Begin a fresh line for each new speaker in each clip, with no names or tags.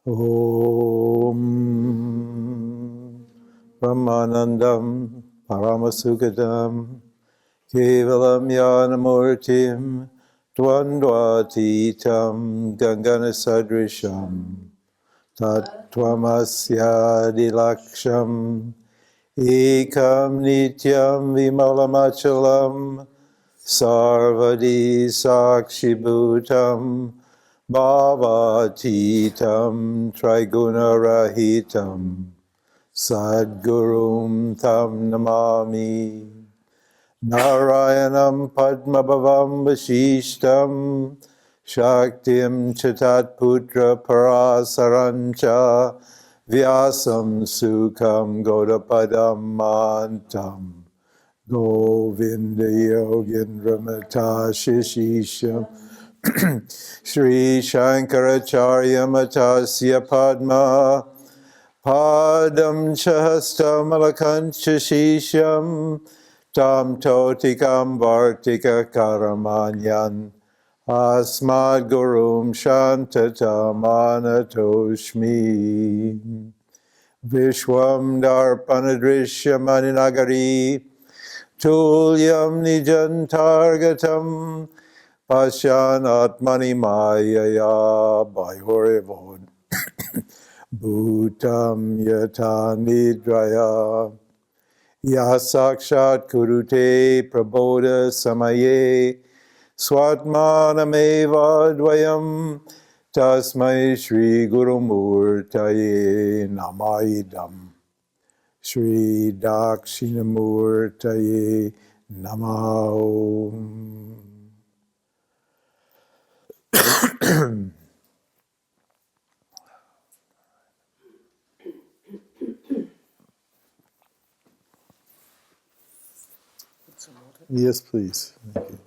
Om Brahmanandam Paramasukadam Kevalam Yanamurtim Dvandvatitam Gangana Sadrisham Tattvamasya Dilaksham Ekam Nityam Vimalamachalam Sarvadi Sakshibhutam Bhavatitam Trigunarahitam Sadgurum Tam Namami Narayanam Padmabhavam Vashishtam Shaktim Chatat Putra Parasarancha Vyasam Sukham Godapadam Mantam Govinda Yogendra Mata Shishisham Sri Shankaracharya Matasya Padma Padam Chahastam Alakancha Shisham Tam Totikam Vartika Karamanyan Asmad Gurum Shantatam Anatoshmi Vishwam Darpanadrishya Maninagari Tulyam Nijantargatam Pasyan Atmani Mayaya Bhayurevod Bhutam Yata Nidraya Yasakshat Kurute Prabodha Samaye Swatmanameva Dvayam Tasmai Shri Guru Murtaye Namaidam Shri Dakshinamurtaye Namah. Yes, please. Thank you.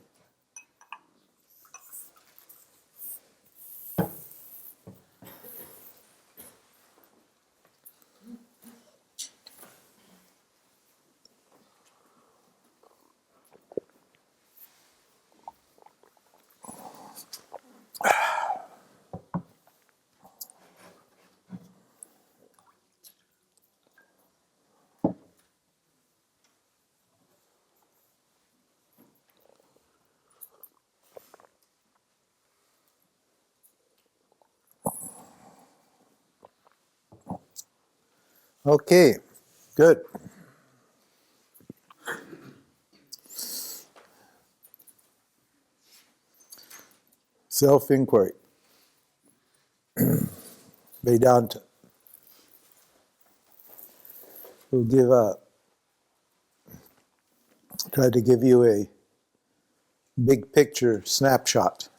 Okay, good. Self-inquiry. Vedanta. We'll try to give you a big picture snapshot.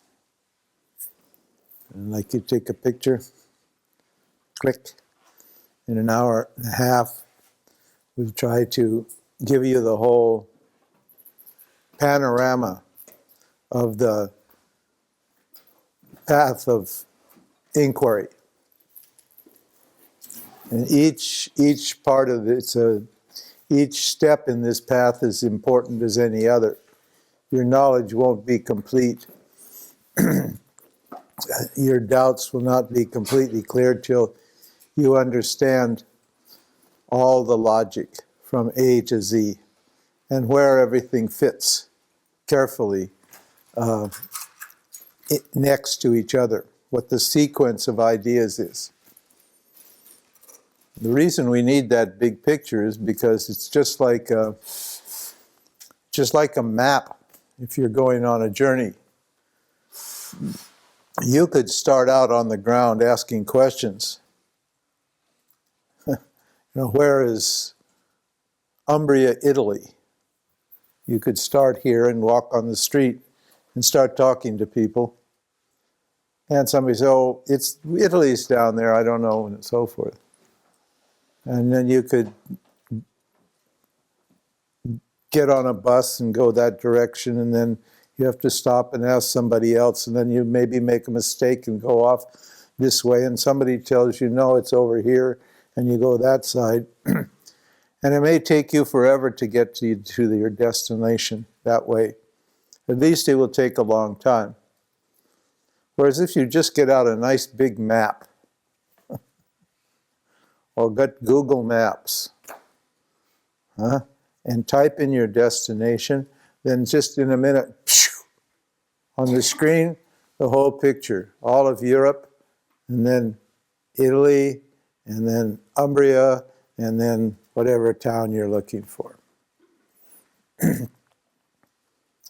And like you take a picture, click, in an hour and a half, we'll try to give you the whole panorama of the path of inquiry. And each part of it, each step in this path is important as any other. Your knowledge won't be complete. Your doubts will not be completely cleared till you understand all the logic from A to Z and where everything fits carefully next to each other, what the sequence of ideas is. The reason we need that big picture is because it's just like a map. If you're going on a journey, you could start out on the ground asking questions. Where is Umbria, Italy? You could start here and walk on the street and start talking to people. And somebody says, oh, Italy's down there, I don't know, and so forth. And then you could get on a bus and go that direction, and then you have to stop and ask somebody else, and then you maybe make a mistake and go off this way, and somebody tells you, no, it's over here, and you go that side. And it may take you forever to get to your destination that way. At least it will take a long time. Whereas if you just get out a nice big map, or get Google Maps, and type in your destination, then just in a minute, on the screen, the whole picture, all of Europe, and then Italy, and then Umbria, and then whatever town you're looking for.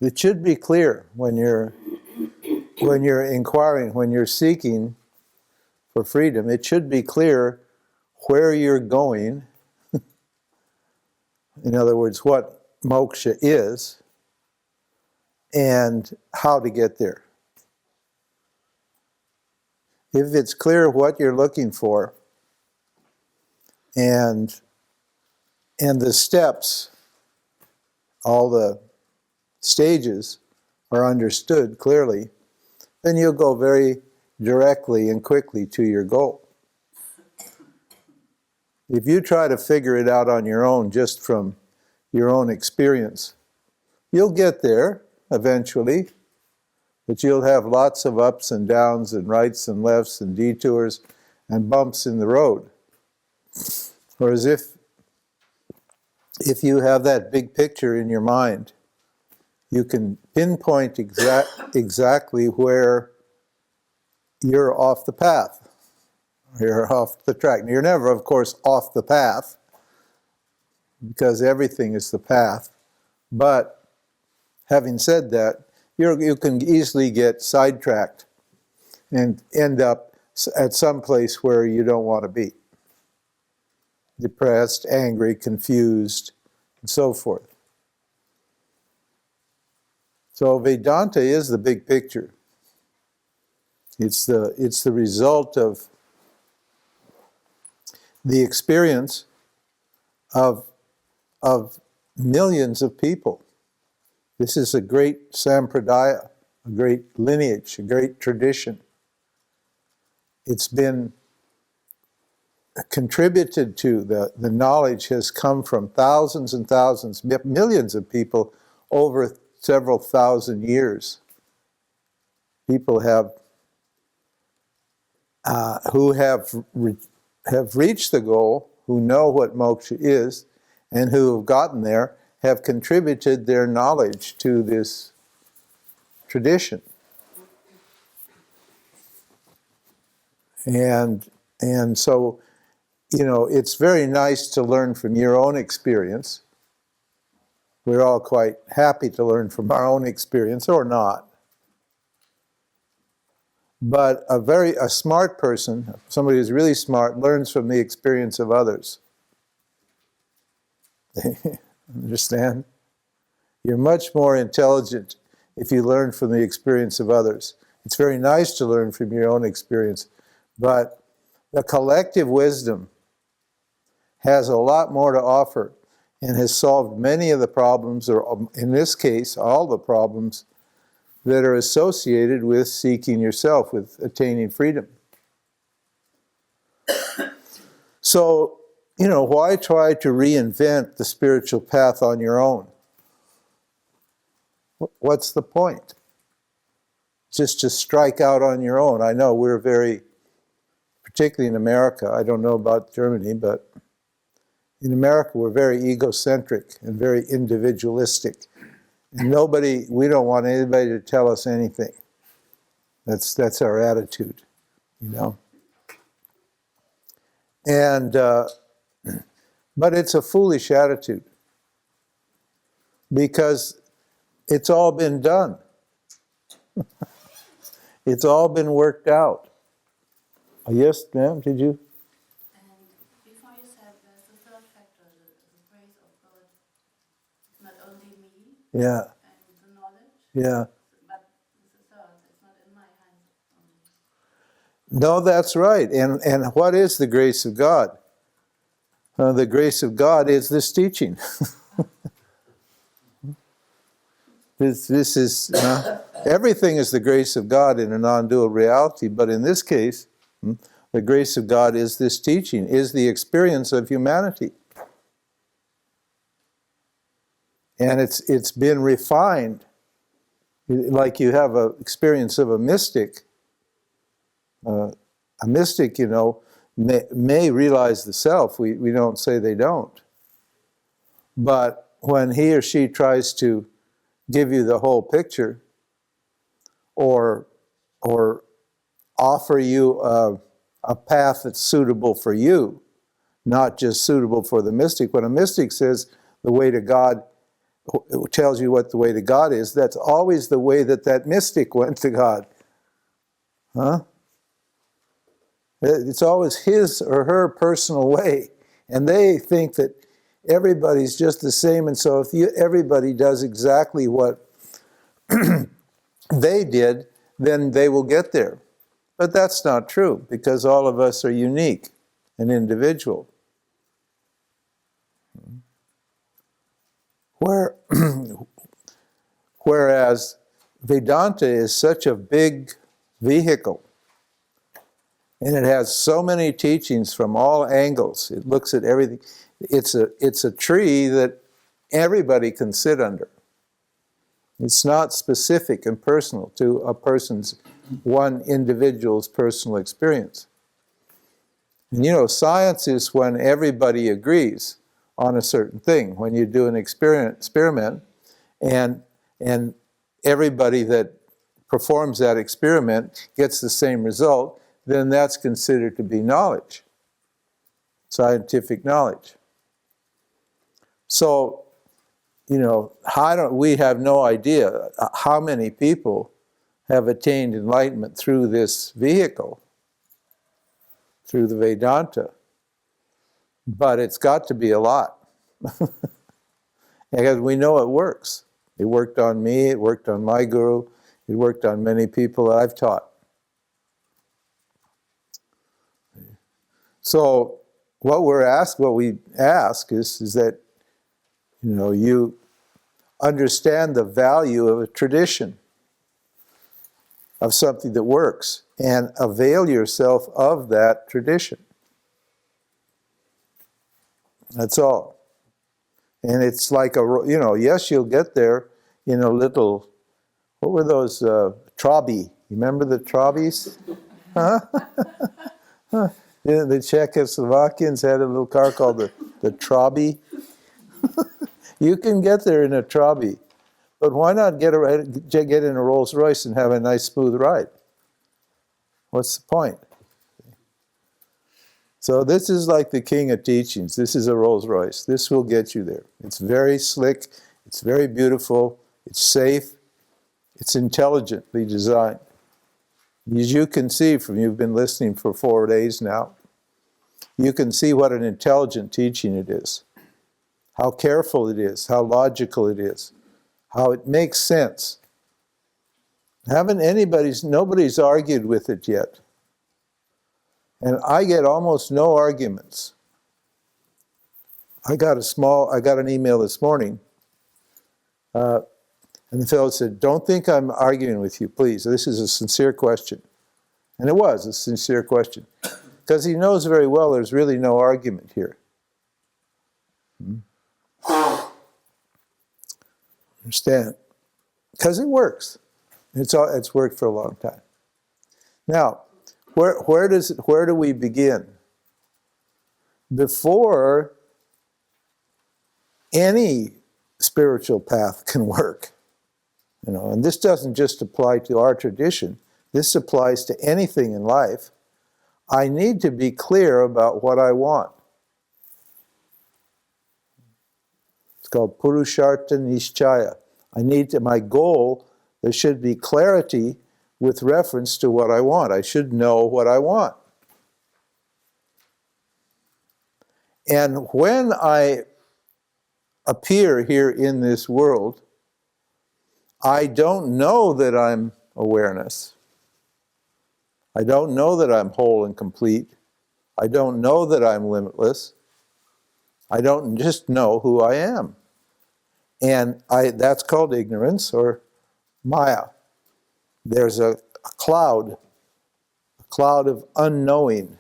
It should be clear when you're inquiring, when you're seeking for freedom, it should be clear where you're going. In other words, what moksha is and how to get there. If it's clear what you're looking for and the steps, all the stages are understood clearly, then you'll go very directly and quickly to your goal. If you try to figure it out on your own, just from your own experience, you'll get there eventually, but you'll have lots of ups and downs and rights and lefts and detours and bumps in the road. Whereas if you have that big picture in your mind, you can pinpoint exactly where you're off the path. You're off the track. You're never, of course, off the path, because everything is the path. But having said that, you can easily get sidetracked and end up at some place where you don't want to be. Depressed, angry, confused, and so forth. So Vedanta is the big picture. It's the result of the experience of millions of people. This is a great sampradaya, a great lineage, a great tradition. It's been contributed to, the knowledge has come from thousands and thousands, millions of people over several thousand years. People who have reached the goal, who know what moksha is, and who have gotten there, have contributed their knowledge to this tradition. And so, it's very nice to learn from your own experience. We're all quite happy to learn from our own experience, or not. But a smart person, somebody who's really smart, learns from the experience of others. Understand? You're much more intelligent if you learn from the experience of others. It's very nice to learn from your own experience, but the collective wisdom has a lot more to offer and has solved many of the problems, or in this case, all the problems that are associated with seeking yourself, with attaining freedom. So, why try to reinvent the spiritual path on your own? What's the point? Just to strike out on your own. I know we're very, particularly in America, I don't know about Germany, but in America we're very egocentric and very individualistic. And we don't want anybody to tell us anything. That's our attitude, And, but it's a foolish attitude, because it's all been done. It's all been worked out. Yes, ma'am, did you?
And before you said there's the third factor, the grace of God. It's not only me
Yeah.
and the knowledge,
Yeah.
but it's the third. It's not in my hands only.
No, that's right. And what is the grace of God? The grace of God is this teaching. This is everything is the grace of God in a non-dual reality, but in this case, the grace of God is this teaching, is the experience of humanity. And it's been refined, like you have an experience of a mystic. A mystic, may realize the self. We don't say they don't. But when he or she tries to give you the whole picture, or offer you a path that's suitable for you, not just suitable for the mystic. When a mystic says the way to God, tells you what the way to God is, that's always the way that mystic went to God. Huh? It's always his or her personal way. And they think that everybody's just the same, and so if everybody does exactly what they did, then they will get there. But that's not true, because all of us are unique and individual. Whereas Vedanta is such a big vehicle, and it has so many teachings from all angles. It looks at everything. It's a tree that everybody can sit under. It's not specific and personal to a person's, one individual's personal experience. And you know, science is when everybody agrees on a certain thing. When you do an experiment and everybody that performs that experiment gets the same result, then that's considered to be knowledge, scientific knowledge. So, you know, we have no idea how many people have attained enlightenment through this vehicle, through the Vedanta. But it's got to be a lot. Because we know it works. It worked on me, it worked on my guru, it worked on many people that I've taught. So what we ask is that, you know, you understand the value of a tradition, of something that works, and avail yourself of that tradition. That's all. And it's like you know, yes, you'll get there in a little, what were those, Trabi? You remember the Trabis? Huh? The Czechoslovakians had a little car called the Trabi. You can get there in a Trabi, but why not get in a Rolls Royce and have a nice smooth ride? What's the point? So this is like the king of teachings. This is a Rolls Royce. This will get you there. It's very slick. It's very beautiful. It's safe. It's intelligently designed. As you can see from, you've been listening for 4 days now, you can see what an intelligent teaching it is. How careful it is, how logical it is, how it makes sense. Nobody's argued with it yet. And I get almost no arguments. I got an email this morning, and the fellow said, "Don't think I'm arguing with you, please. This is a sincere question." And it was a sincere question, because he knows very well there's really no argument here. Understand? Because it works. It's worked for a long time. Now, where do we begin? Before any spiritual path can work, you know, and this doesn't just apply to our tradition. This applies to anything in life. I need to be clear about what I want. It's called Purushartha Nishchaya. My goal, there should be clarity with reference to what I want. I should know what I want. And when I appear here in this world, I don't know that I'm awareness. I don't know that I'm whole and complete. I don't know that I'm limitless. I don't just know who I am. And that's called ignorance or Maya. There's a cloud of unknowing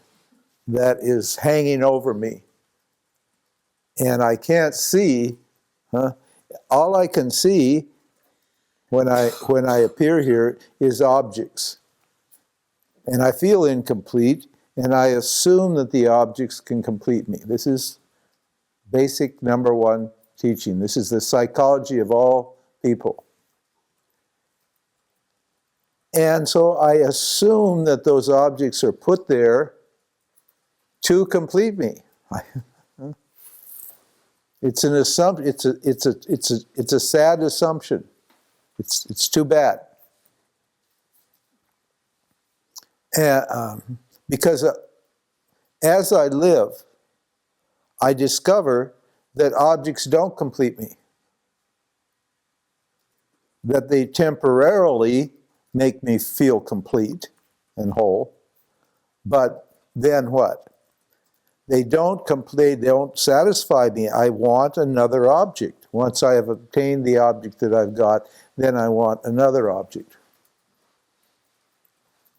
that is hanging over me. And I can't see, all I can see when I appear here is objects. And I feel incomplete, and I assume that the objects can complete me. This is basic number one teaching. This is the psychology of all people. And so I assume that those objects are put there to complete me. It's an assumption. It's a sad assumption. It's too bad. And, because as I live, I discover that objects don't complete me. That they temporarily make me feel complete and whole, but then what? They don't satisfy me. I want another object. Once I have obtained the object that I've got, then I want another object.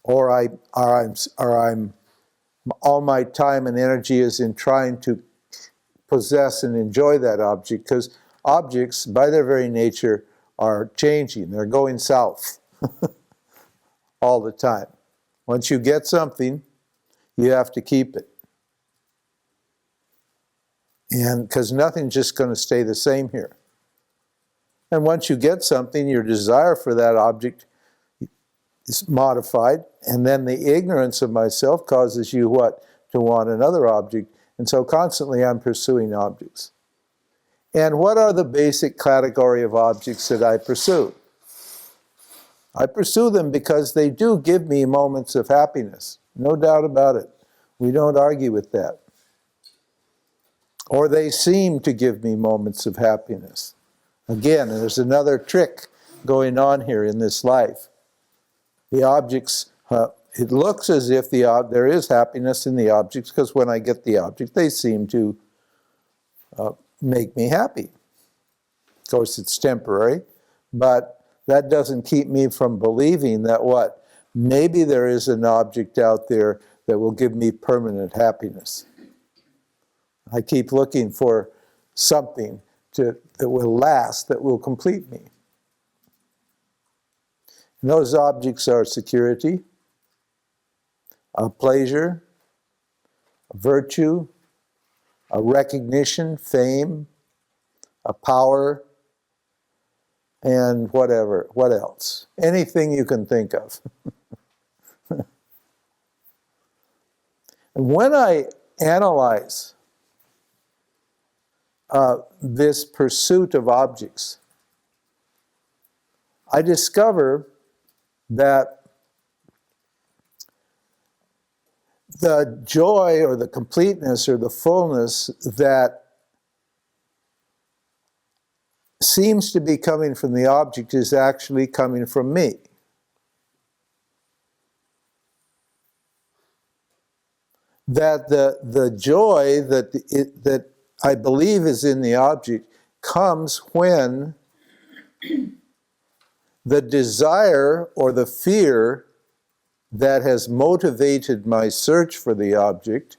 Or I'm all my time and energy is in trying to possess and enjoy that object, because objects, by their very nature, are changing. They're going south all the time. Once you get something, you have to keep it. And because nothing's just going to stay the same here. And once you get something, your desire for that object is modified, and then the ignorance of myself causes you what? To want another object. And so constantly I'm pursuing objects. And what are the basic category of objects that I pursue? I pursue them because they do give me moments of happiness. No doubt about it. We don't argue with that. Or they seem to give me moments of happiness. Again, there's another trick going on here in this life. The objects, it looks as if there is happiness in the objects, because when I get the object, they seem to make me happy. Of course, it's temporary, but that doesn't keep me from believing that what? Maybe there is an object out there that will give me permanent happiness. I keep looking for something that will last, that will complete me. And those objects are security, a pleasure, a virtue, a recognition, fame, a power, and whatever. What else? Anything you can think of. And when I analyze this pursuit of objects, I discover that the joy or the completeness or the fullness that seems to be coming from the object is actually coming from me. That the joy that I believe is in the object comes when the desire or the fear that has motivated my search for the object,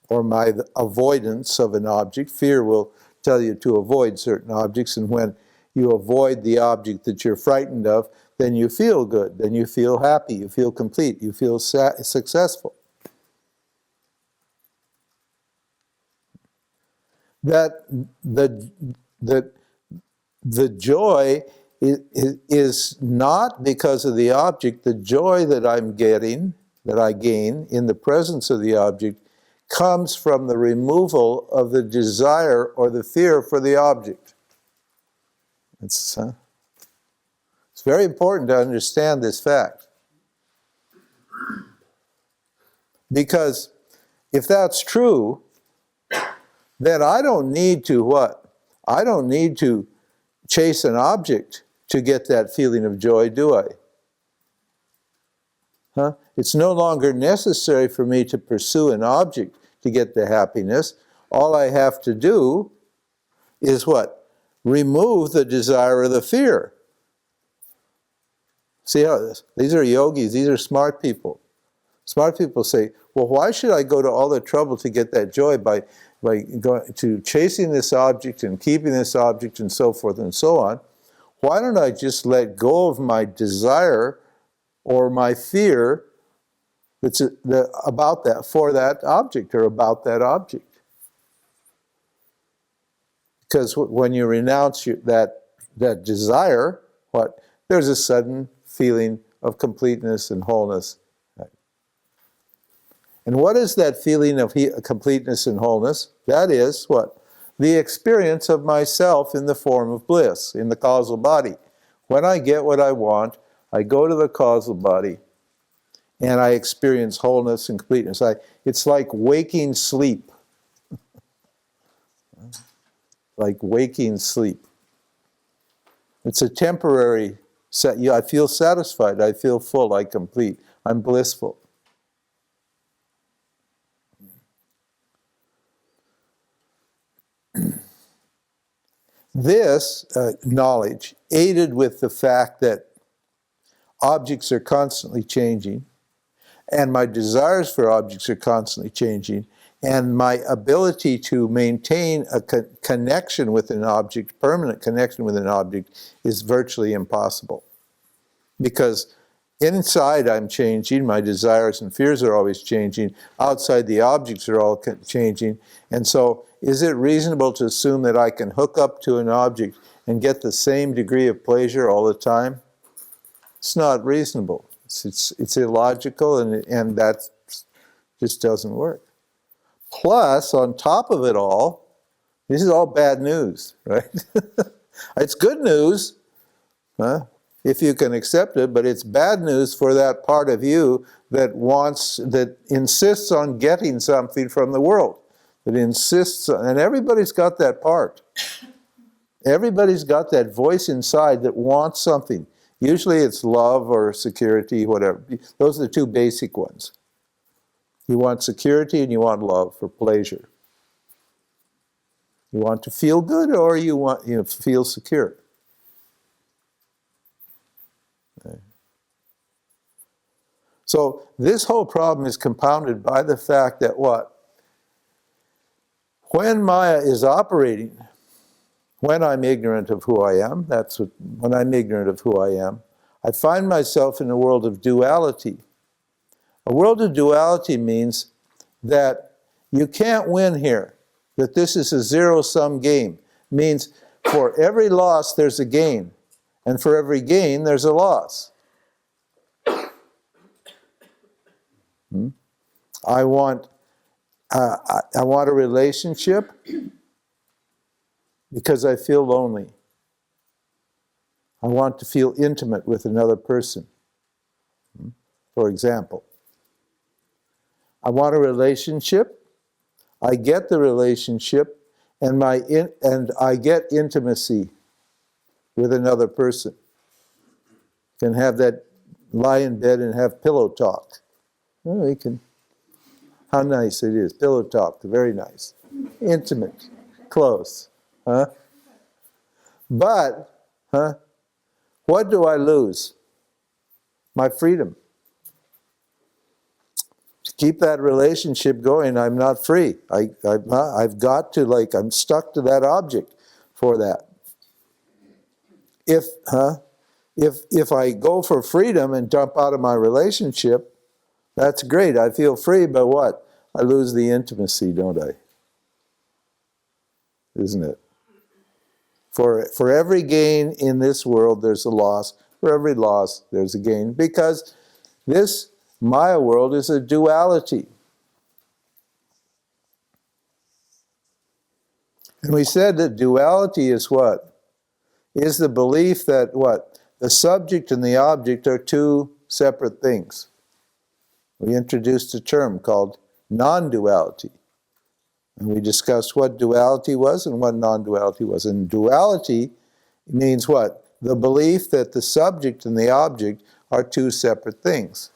or my avoidance of an object. Fear will tell you to avoid certain objects, and when you avoid the object that you're frightened of, then you feel good, then you feel happy, you feel complete, you feel successful. That the joy is not because of the object. The joy that I'm getting, that I gain in the presence of the object, comes from the removal of the desire or the fear for the object. It's very important to understand this fact. Because if that's true, then I don't need to what? I don't need to chase an object to get that feeling of joy, do I? It's no longer necessary for me to pursue an object to get the happiness. All I have to do is what? Remove the desire or the fear. See how this? These are yogis, these are smart people. Smart people say, well, why should I go to all the trouble to get that joy by going to chasing this object and keeping this object and so forth and so on? Why don't I just let go of my desire or my fear about that, for that object, or about that object. Because when you renounce that desire, there's a sudden feeling of completeness and wholeness. And what is that feeling of completeness and wholeness? That is what? The experience of myself in the form of bliss, in the causal body. When I get what I want, I go to the causal body, and I experience wholeness and completeness. It's like waking sleep. Like waking sleep. It's a temporary I feel satisfied, I feel full, I complete, I'm blissful. This knowledge, aided with the fact that objects are constantly changing, and my desires for objects are constantly changing, and my ability to maintain a connection with an object, permanent connection with an object, is virtually impossible. Because inside I'm changing, my desires and fears are always changing, outside the objects are all changing, and so is it reasonable to assume that I can hook up to an object and get the same degree of pleasure all the time? It's not reasonable. It's illogical, and that just doesn't work. Plus, on top of it all, this is all bad news, right? It's good news, if you can accept it, but it's bad news for that part of you that insists on getting something from the world, that insists on, and everybody's got that part. Everybody's got that voice inside that wants something. Usually it's love or security, whatever. Those are the two basic ones. You want security and you want love for pleasure. You want to feel good, or you want to feel secure. Okay. So this whole problem is compounded by the fact that what? When Maya is operating, when I'm ignorant of who I am, when I'm ignorant of who I am, I find myself in a world of duality. A world of duality means that you can't win here, that this is a zero-sum game. It means for every loss there's a gain, and for every gain there's a loss. I want a relationship because I feel lonely. I want to feel intimate with another person, for example. I want a relationship, I get the relationship, and I get intimacy with another person. Can have that, lie in bed and have pillow talk. Oh, you can. How nice it is, pillow talk, very nice. Intimate, close, But, what do I lose? My freedom. To keep that relationship going, I'm not free. I've got to, I'm stuck to that object for that. If I go for freedom and dump out of my relationship, that's great. I feel free, but what? I lose the intimacy, don't I? Isn't it? For every gain in this world, there's a loss. For every loss, there's a gain. Because this Maya world is a duality. And we said that duality is what? Is the belief that what? The subject and the object are two separate things. We introduced a term called non-duality. And we discussed what duality was and what non-duality was. And duality means what? The belief that the subject and the object are two separate things.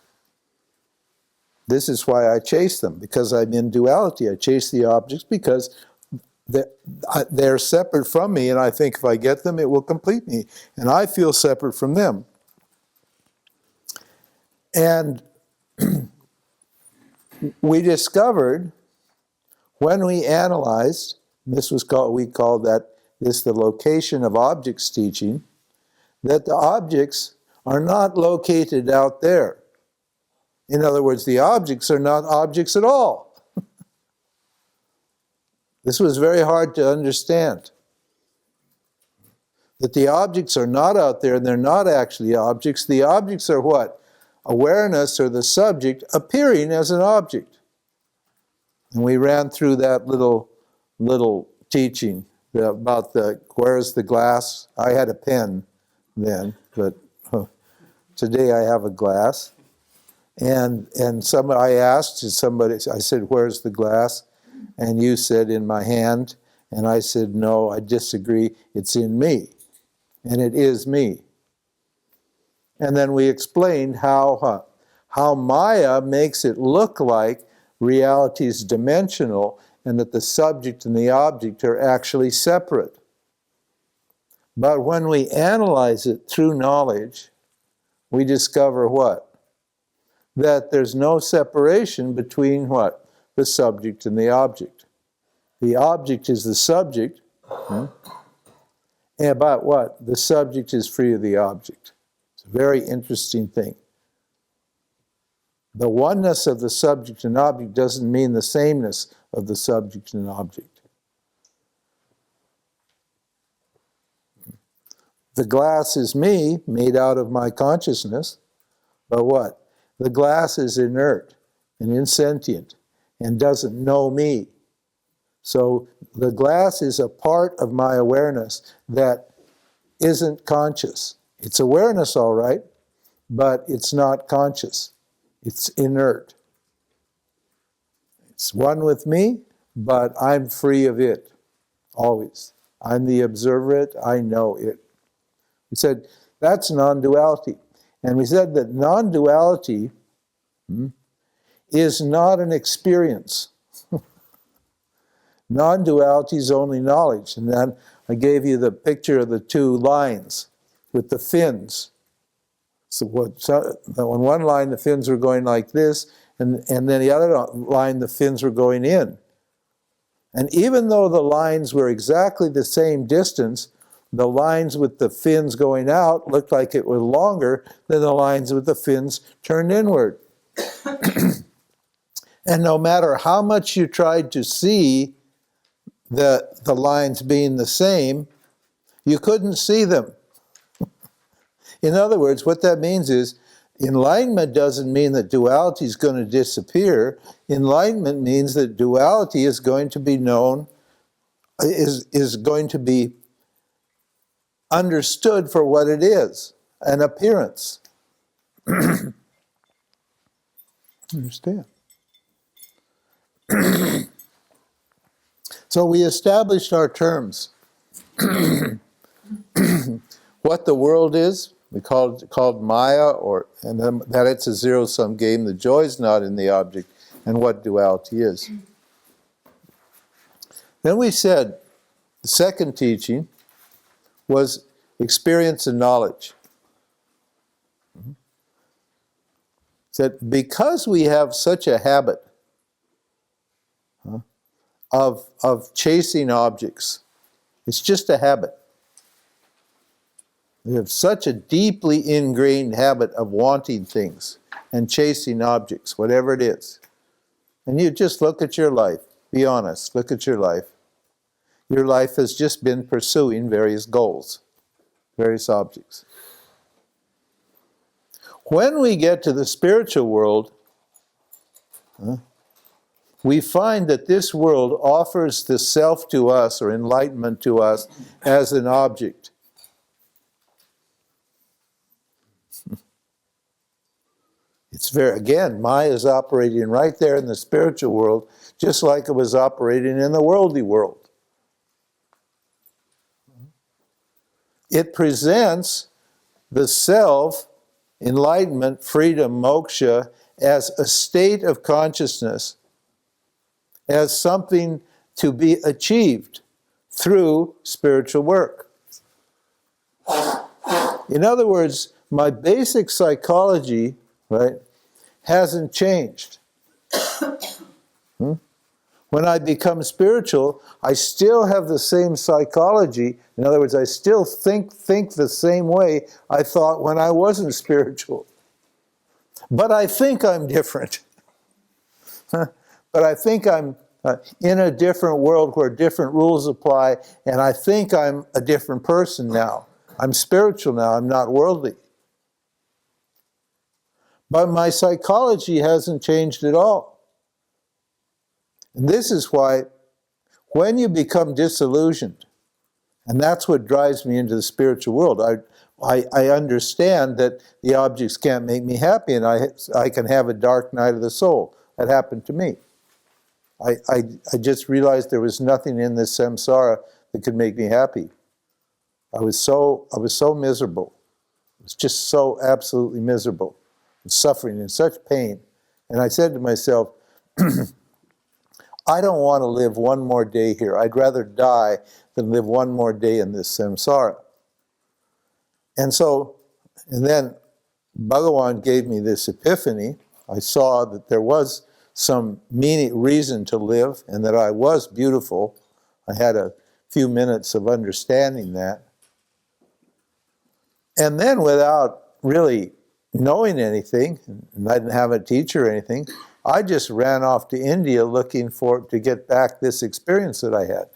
This is why I chase them, because I'm in duality. I chase the objects because they're separate from me, and I think if I get them, it will complete me. And I feel separate from them. And we discovered, when we analyzed, we called the location of objects teaching, that the objects are not located out there. In other words, the objects are not objects at all. This was very hard to understand. That the objects are not out there and they're not actually objects. The objects are what? Awareness, or the subject, appearing as an object. And we ran through that little teaching about where's the glass? I had a pen then, but today I have a glass. And I asked somebody, I said, where's the glass? And you said, in my hand. And I said, no, I disagree, it's in me. And it is me. And then we explained how Maya makes it look like reality is dimensional and that the subject and the object are actually separate. But when we analyze it through knowledge, we discover what? That there's no separation between what? The subject and the object. The object is the subject. And about what? The subject is free of the object. It's a very interesting thing. The oneness of the subject and object doesn't mean the sameness of the subject and object. The glass is me, made out of my consciousness, but what? The glass is inert and insentient and doesn't know me. So the glass is a part of my awareness that isn't conscious. It's awareness, all right, but it's not conscious. It's inert. It's one with me, but I'm free of it, always. I'm the observer it, I know it. We said that's non-duality. And we said that non-duality is not an experience. Non-duality is only knowledge. And then I gave you the picture of the two lines with the fins. So on one line the fins were going like this, and then the other line the fins were going in. And even though the lines were exactly the same distance, the lines with the fins going out looked like it was longer than the lines with the fins turned inward. And no matter how much you tried to see the lines being the same, you couldn't see them. In other words, what that means is enlightenment doesn't mean that duality is going to disappear. Enlightenment means that duality is going to be known, is going to be understood for what it is, an appearance. Understand? So we established our terms. What the world is, we called Maya, and then that it's a zero-sum game. The joy is not in the object, and what duality is. Then we said the second teaching was experience and knowledge. That because we have such a habit of chasing objects, it's just a habit. We have such a deeply ingrained habit of wanting things and chasing objects, whatever it is. And you just look at your life. Be honest, look at your life. Your life has just been pursuing various goals, various objects. When we get to the spiritual world, we find that this world offers the self to us, or enlightenment to us, as an object. It's again, Maya is operating right there in the spiritual world, just like it was operating in the worldly world. It presents the self, enlightenment, freedom, moksha, as a state of consciousness, as something to be achieved through spiritual work. In other words, my basic psychology, right, hasn't changed. When I become spiritual, I still have the same psychology. In other words, I still think the same way I thought when I wasn't spiritual. But I think I'm different. But I think I'm in a different world where different rules apply, and I think I'm a different person now. I'm spiritual now, I'm not worldly. But my psychology hasn't changed at all. And this is why when you become disillusioned, and that's what drives me into the spiritual world, I understand that the objects can't make me happy, and I can have a dark night of the soul. That happened to me. I just realized there was nothing in this samsara that could make me happy. I was so miserable. I was just so absolutely miserable, and suffering in such pain. And I said to myself, I don't want to live one more day here. I'd rather die than live one more day in this samsara. And then Bhagavan gave me this epiphany. I saw that there was some reason to live, and that I was beautiful. I had a few minutes of understanding that. And then, without really knowing anything, and I didn't have a teacher or anything, I just ran off to India looking to get back this experience that I had,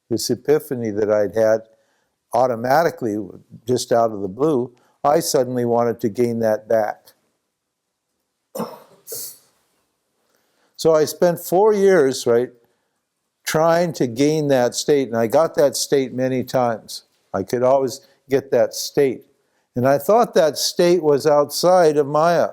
this epiphany that I'd had automatically, just out of the blue. I suddenly wanted to gain that back. So I spent 4 years, right, trying to gain that state, and I got that state many times. I could always get that state. And I thought that state was outside of Maya.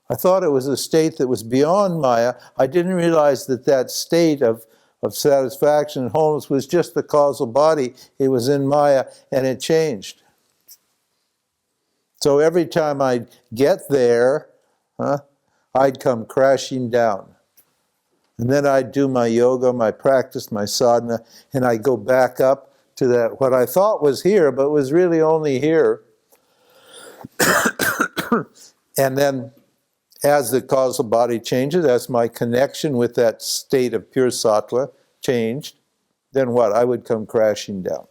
I thought it was a state that was beyond Maya. I didn't realize that that state of satisfaction and wholeness was just the causal body. It was in Maya, and it changed. So every time I'd get there, I'd come crashing down. And then I'd do my yoga, my practice, my sadhana, and I'd go back up to that, what I thought was here, but was really only here. And then, as the causal body changes, as my connection with that state of pure sattva changed, then what? I would come crashing down.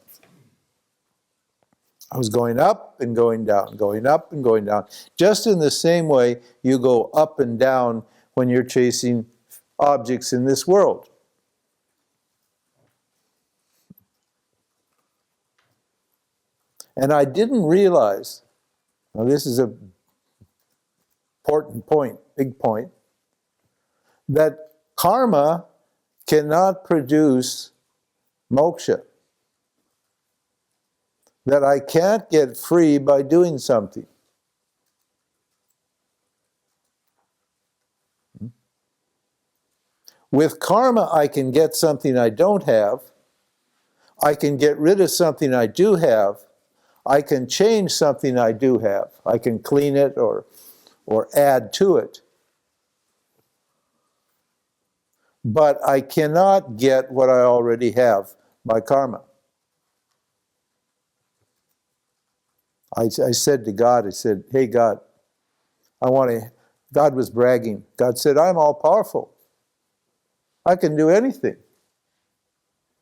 I was going up and going down, going up and going down. Just in the same way you go up and down when you're chasing objects in this world. And I didn't realize, now this is an important point, big point, that karma cannot produce moksha. That I can't get free by doing something. With karma, I can get something I don't have. I can get rid of something I do have. I can change something I do have. I can clean it or add to it. But I cannot get what I already have by karma. I said to God, I said, hey God, God was bragging. God said, I'm all powerful. I can do anything.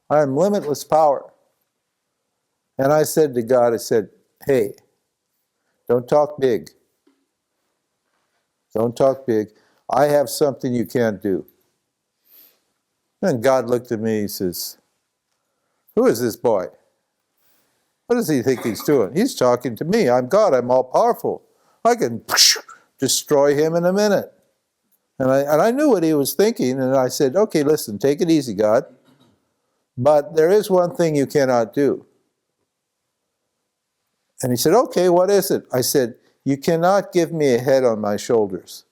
I am limitless power. And I said to God, I said, hey, don't talk big. Don't talk big. I have something you can't do. And God looked at me, he says, who is this boy? What does he think he's doing? He's talking to me. I'm God. I'm all powerful. I can destroy him in a minute. And I knew what he was thinking, and I said, okay, listen, take it easy, God. But there is one thing you cannot do. And he said, okay, what is it? I said, you cannot give me a head on my shoulders.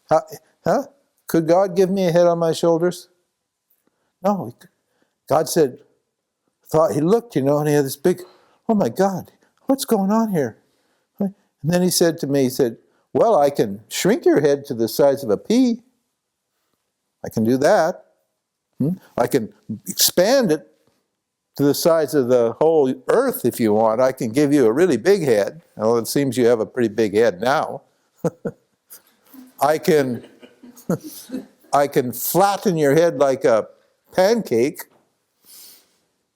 Huh? Could God give me a head on my shoulders? No. God said, he looked, and he had this big, oh my God, what's going on here? And then he said to me, he said, well, I can shrink your head to the size of a pea. I can do that. I can expand it to the size of the whole earth if you want. I can give you a really big head. Well, it seems you have a pretty big head now. I can flatten your head like a pancake.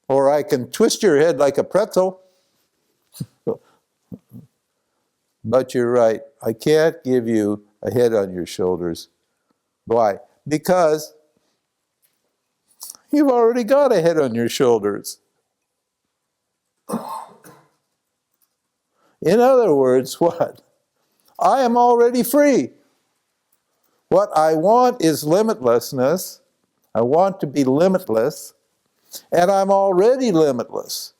Or I can twist your head like a pretzel. But you're right. I can't give you a head on your shoulders. Why? Because you've already got a head on your shoulders. In other words, what? I am already free. What I want is limitlessness. I want to be limitless, and I'm already limitless.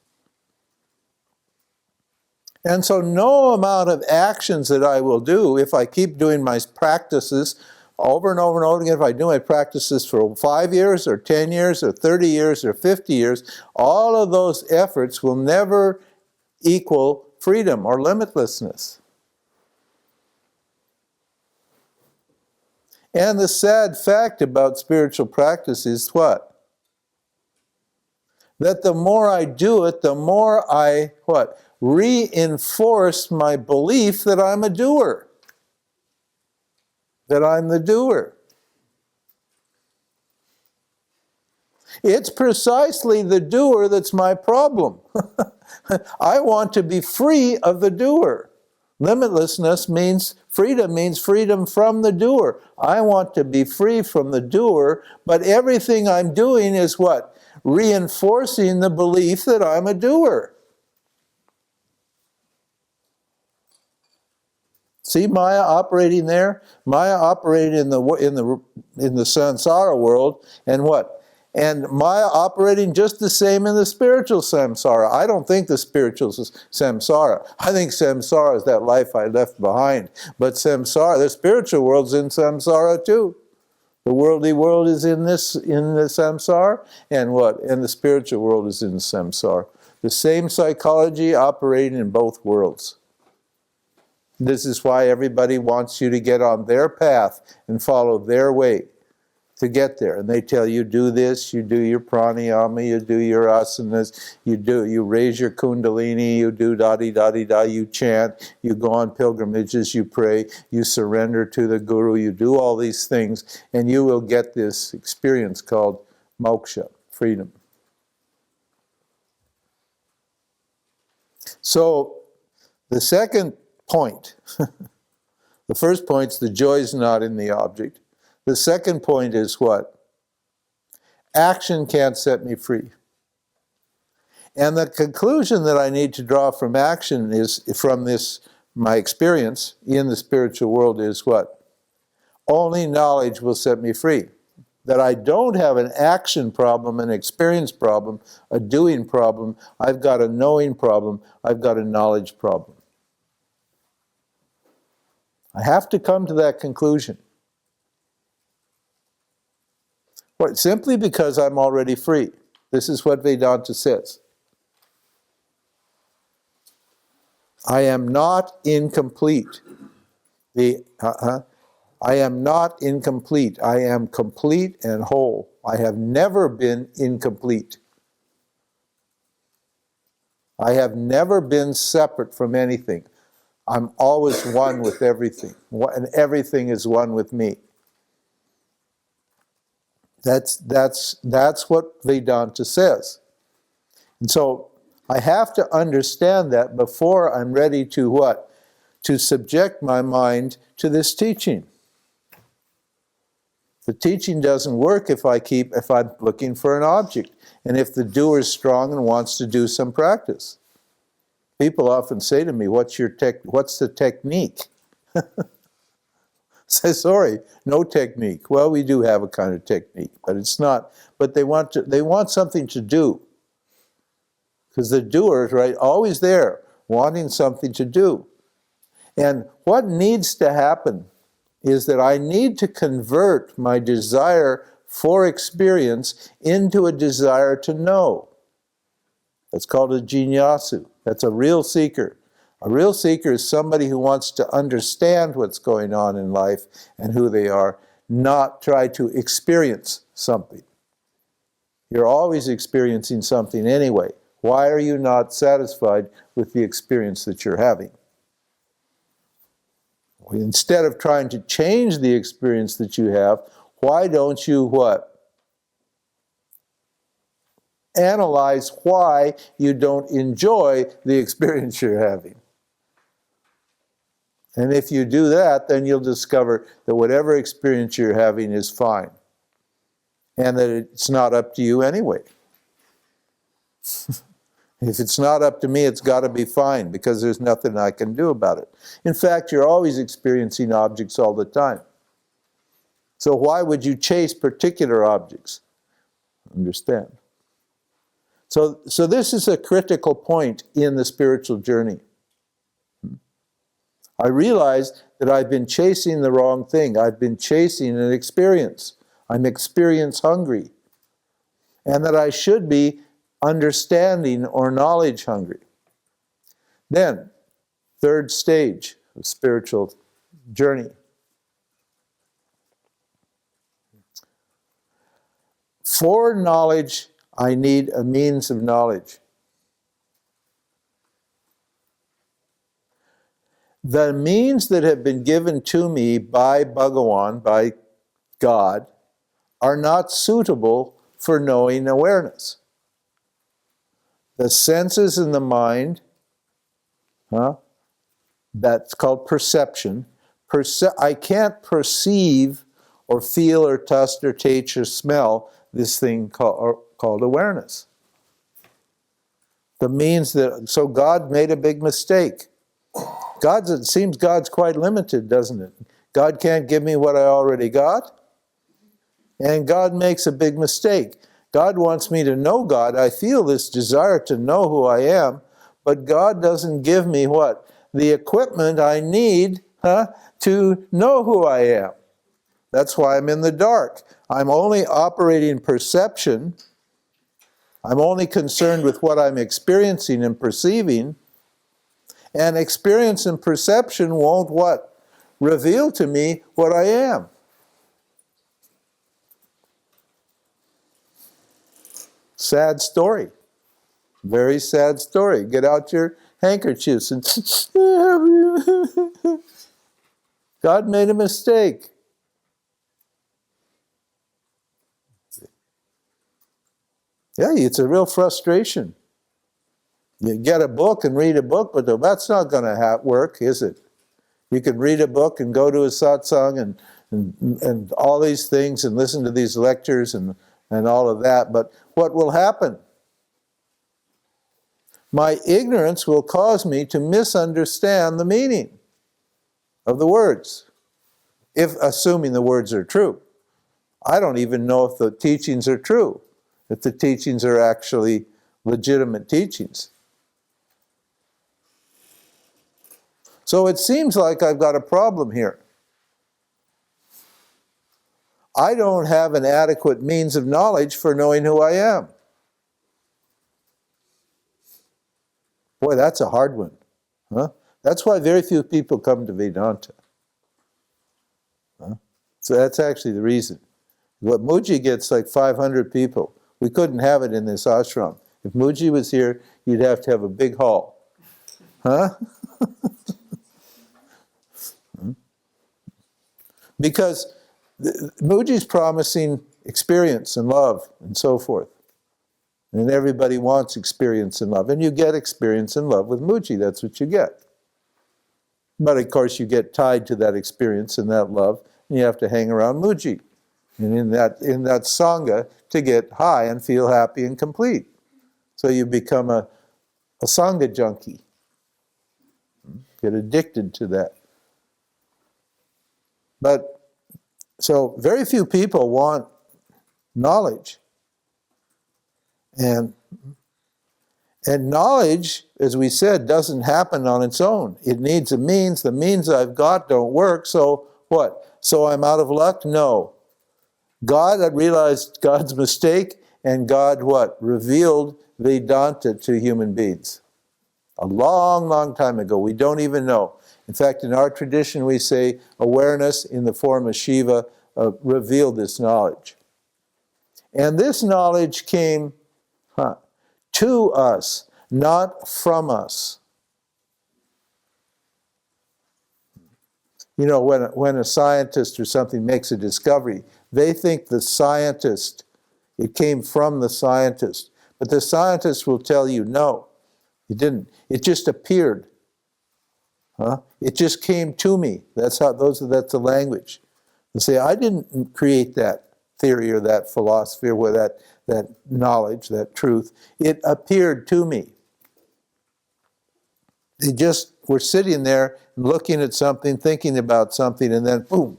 And so no amount of actions that I will do, if I keep doing my practices over and over and over again, if I do my practices for 5 years or 10 years or 30 years or 50 years, all of those efforts will never equal freedom or limitlessness. And the sad fact about spiritual practice is what? That the more I do it, the more I, what? Reinforce my belief that I'm a doer. That I'm the doer. It's precisely the doer that's my problem. I want to be free of the doer. Limitlessness means freedom from the doer. I want to be free from the doer, but everything I'm doing is what? Reinforcing the belief that I'm a doer. See Maya operating there? Maya operating in the samsara world, and what? And Maya operating just the same in the spiritual samsara. I don't think the spiritual is samsara. I think samsara is that life I left behind. But samsara, the spiritual world's in samsara too. The worldly world is in the samsara, and what? And the spiritual world is in the samsara. The same psychology operating in both worlds. This is why everybody wants you to get on their path and follow their way to get there. And they tell you, do this, you do your pranayama, you do your asanas, you raise your kundalini, you do da-di-da-di-da, you chant, you go on pilgrimages, you pray, you surrender to the guru, you do all these things, and you will get this experience called moksha, freedom. So, the second point, the first point's the joy is not in the object. The second point is what? Action can't set me free. And the conclusion that I need to draw from action is, from this, my experience in the spiritual world is what? Only knowledge will set me free. That I don't have an action problem, an experience problem, a doing problem. I've got a knowing problem. I've got a knowledge problem. I have to come to that conclusion. What? Simply because I'm already free. This is what Vedanta says. I am not incomplete. I am not incomplete. I am complete and whole. I have never been incomplete. I have never been separate from anything. I'm always one with everything, and everything is one with me. That's what Vedanta says. And so I have to understand that before I'm ready to what? To subject my mind to this teaching. The teaching doesn't work if I'm looking for an object, and if the doer is strong and wants to do some practice. People often say to me, what's the technique? Say, sorry, no technique. Well, we do have a kind of technique, but it's not. But they want something to do. Because the doer is right, always there, wanting something to do. And what needs to happen is that I need to convert my desire for experience into a desire to know. That's called a jinyasu. That's a real seeker. A real seeker is somebody who wants to understand what's going on in life and who they are, not try to experience something. You're always experiencing something anyway. Why are you not satisfied with the experience that you're having? Instead of trying to change the experience that you have, why don't you what? analyze why you don't enjoy the experience you're having. And if you do that, then you'll discover that whatever experience you're having is fine. And that it's not up to you anyway. If it's not up to me, it's got to be fine, because there's nothing I can do about it. In fact, you're always experiencing objects all the time. So why would you chase particular objects? Understand? So this is a critical point in the spiritual journey. I realized that I've been chasing the wrong thing. I've been chasing an experience. I'm experience hungry. And that I should be understanding or knowledge hungry. Then, third stage of spiritual journey. For knowledge, I need a means of knowledge. The means that have been given to me by Bhagawan, by God, are not suitable for knowing awareness. The senses and the mind, that's called perception. I can't perceive or feel or touch or taste or smell this thing called awareness. The means that, so God made a big mistake. It seems God's quite limited, doesn't it? God can't give me what I already got. And God makes a big mistake. God wants me to know God. I feel this desire to know who I am, but God doesn't give me what? The equipment I need to know who I am. That's why I'm in the dark. I'm only operating perception. I'm only concerned with what I'm experiencing and perceiving. And experience and perception won't what? Reveal to me what I am. Sad story. Very sad story. Get out your handkerchiefs and God made a mistake. Yeah, it's a real frustration. You get a book and read a book, but that's not going to work, is it? You can read a book and go to a satsang and all these things and listen to these lectures and all of that, but what will happen? My ignorance will cause me to misunderstand the meaning of the words, assuming the words are true. I don't even know if the teachings are true, if the teachings are actually legitimate teachings. So it seems like I've got a problem here. I don't have an adequate means of knowledge for knowing who I am. Boy, that's a hard one. That's why very few people come to Vedanta. So that's actually the reason. What Muji gets like 500 people. We couldn't have it in this ashram. If Muji was here, you'd have to have a big hall. Because Muji's promising experience and love and so forth. And everybody wants experience and love. And you get experience and love with Muji. That's what you get. But of course you get tied to that experience and that love, and you have to hang around Muji. And in that sangha to get high and feel happy and complete. So you become a sangha junkie. Get addicted to that. But, so very few people want knowledge. And knowledge, as we said, doesn't happen on its own. It needs a means. The means I've got don't work, so what? So I'm out of luck? No. God had realized God's mistake, and God what? Revealed Vedanta to human beings. A long, long time ago. We don't even know. In fact, in our tradition we say awareness in the form of Shiva revealed this knowledge. And this knowledge came to us, not from us. You know, when a scientist or something makes a discovery, they think the scientist, it came from the scientist. But the scientists will tell you, no, it didn't. It just appeared. It just came to me. That's the language. They say, I didn't create that theory or that philosophy or that knowledge, that truth. It appeared to me. They just were sitting there looking at something, thinking about something, and then boom,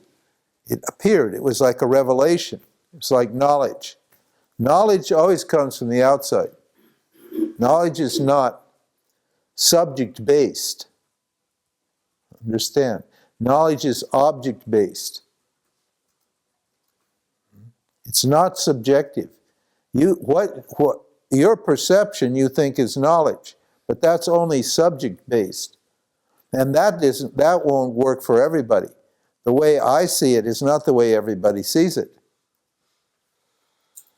it appeared. It was like a revelation. It's like knowledge. Knowledge always comes from the outside. Knowledge is not subject-based. Understand? Knowledge is object-based. It's not subjective. Your perception you think is knowledge, but that's only subject-based. And that won't work for everybody. The way I see it is not the way everybody sees it.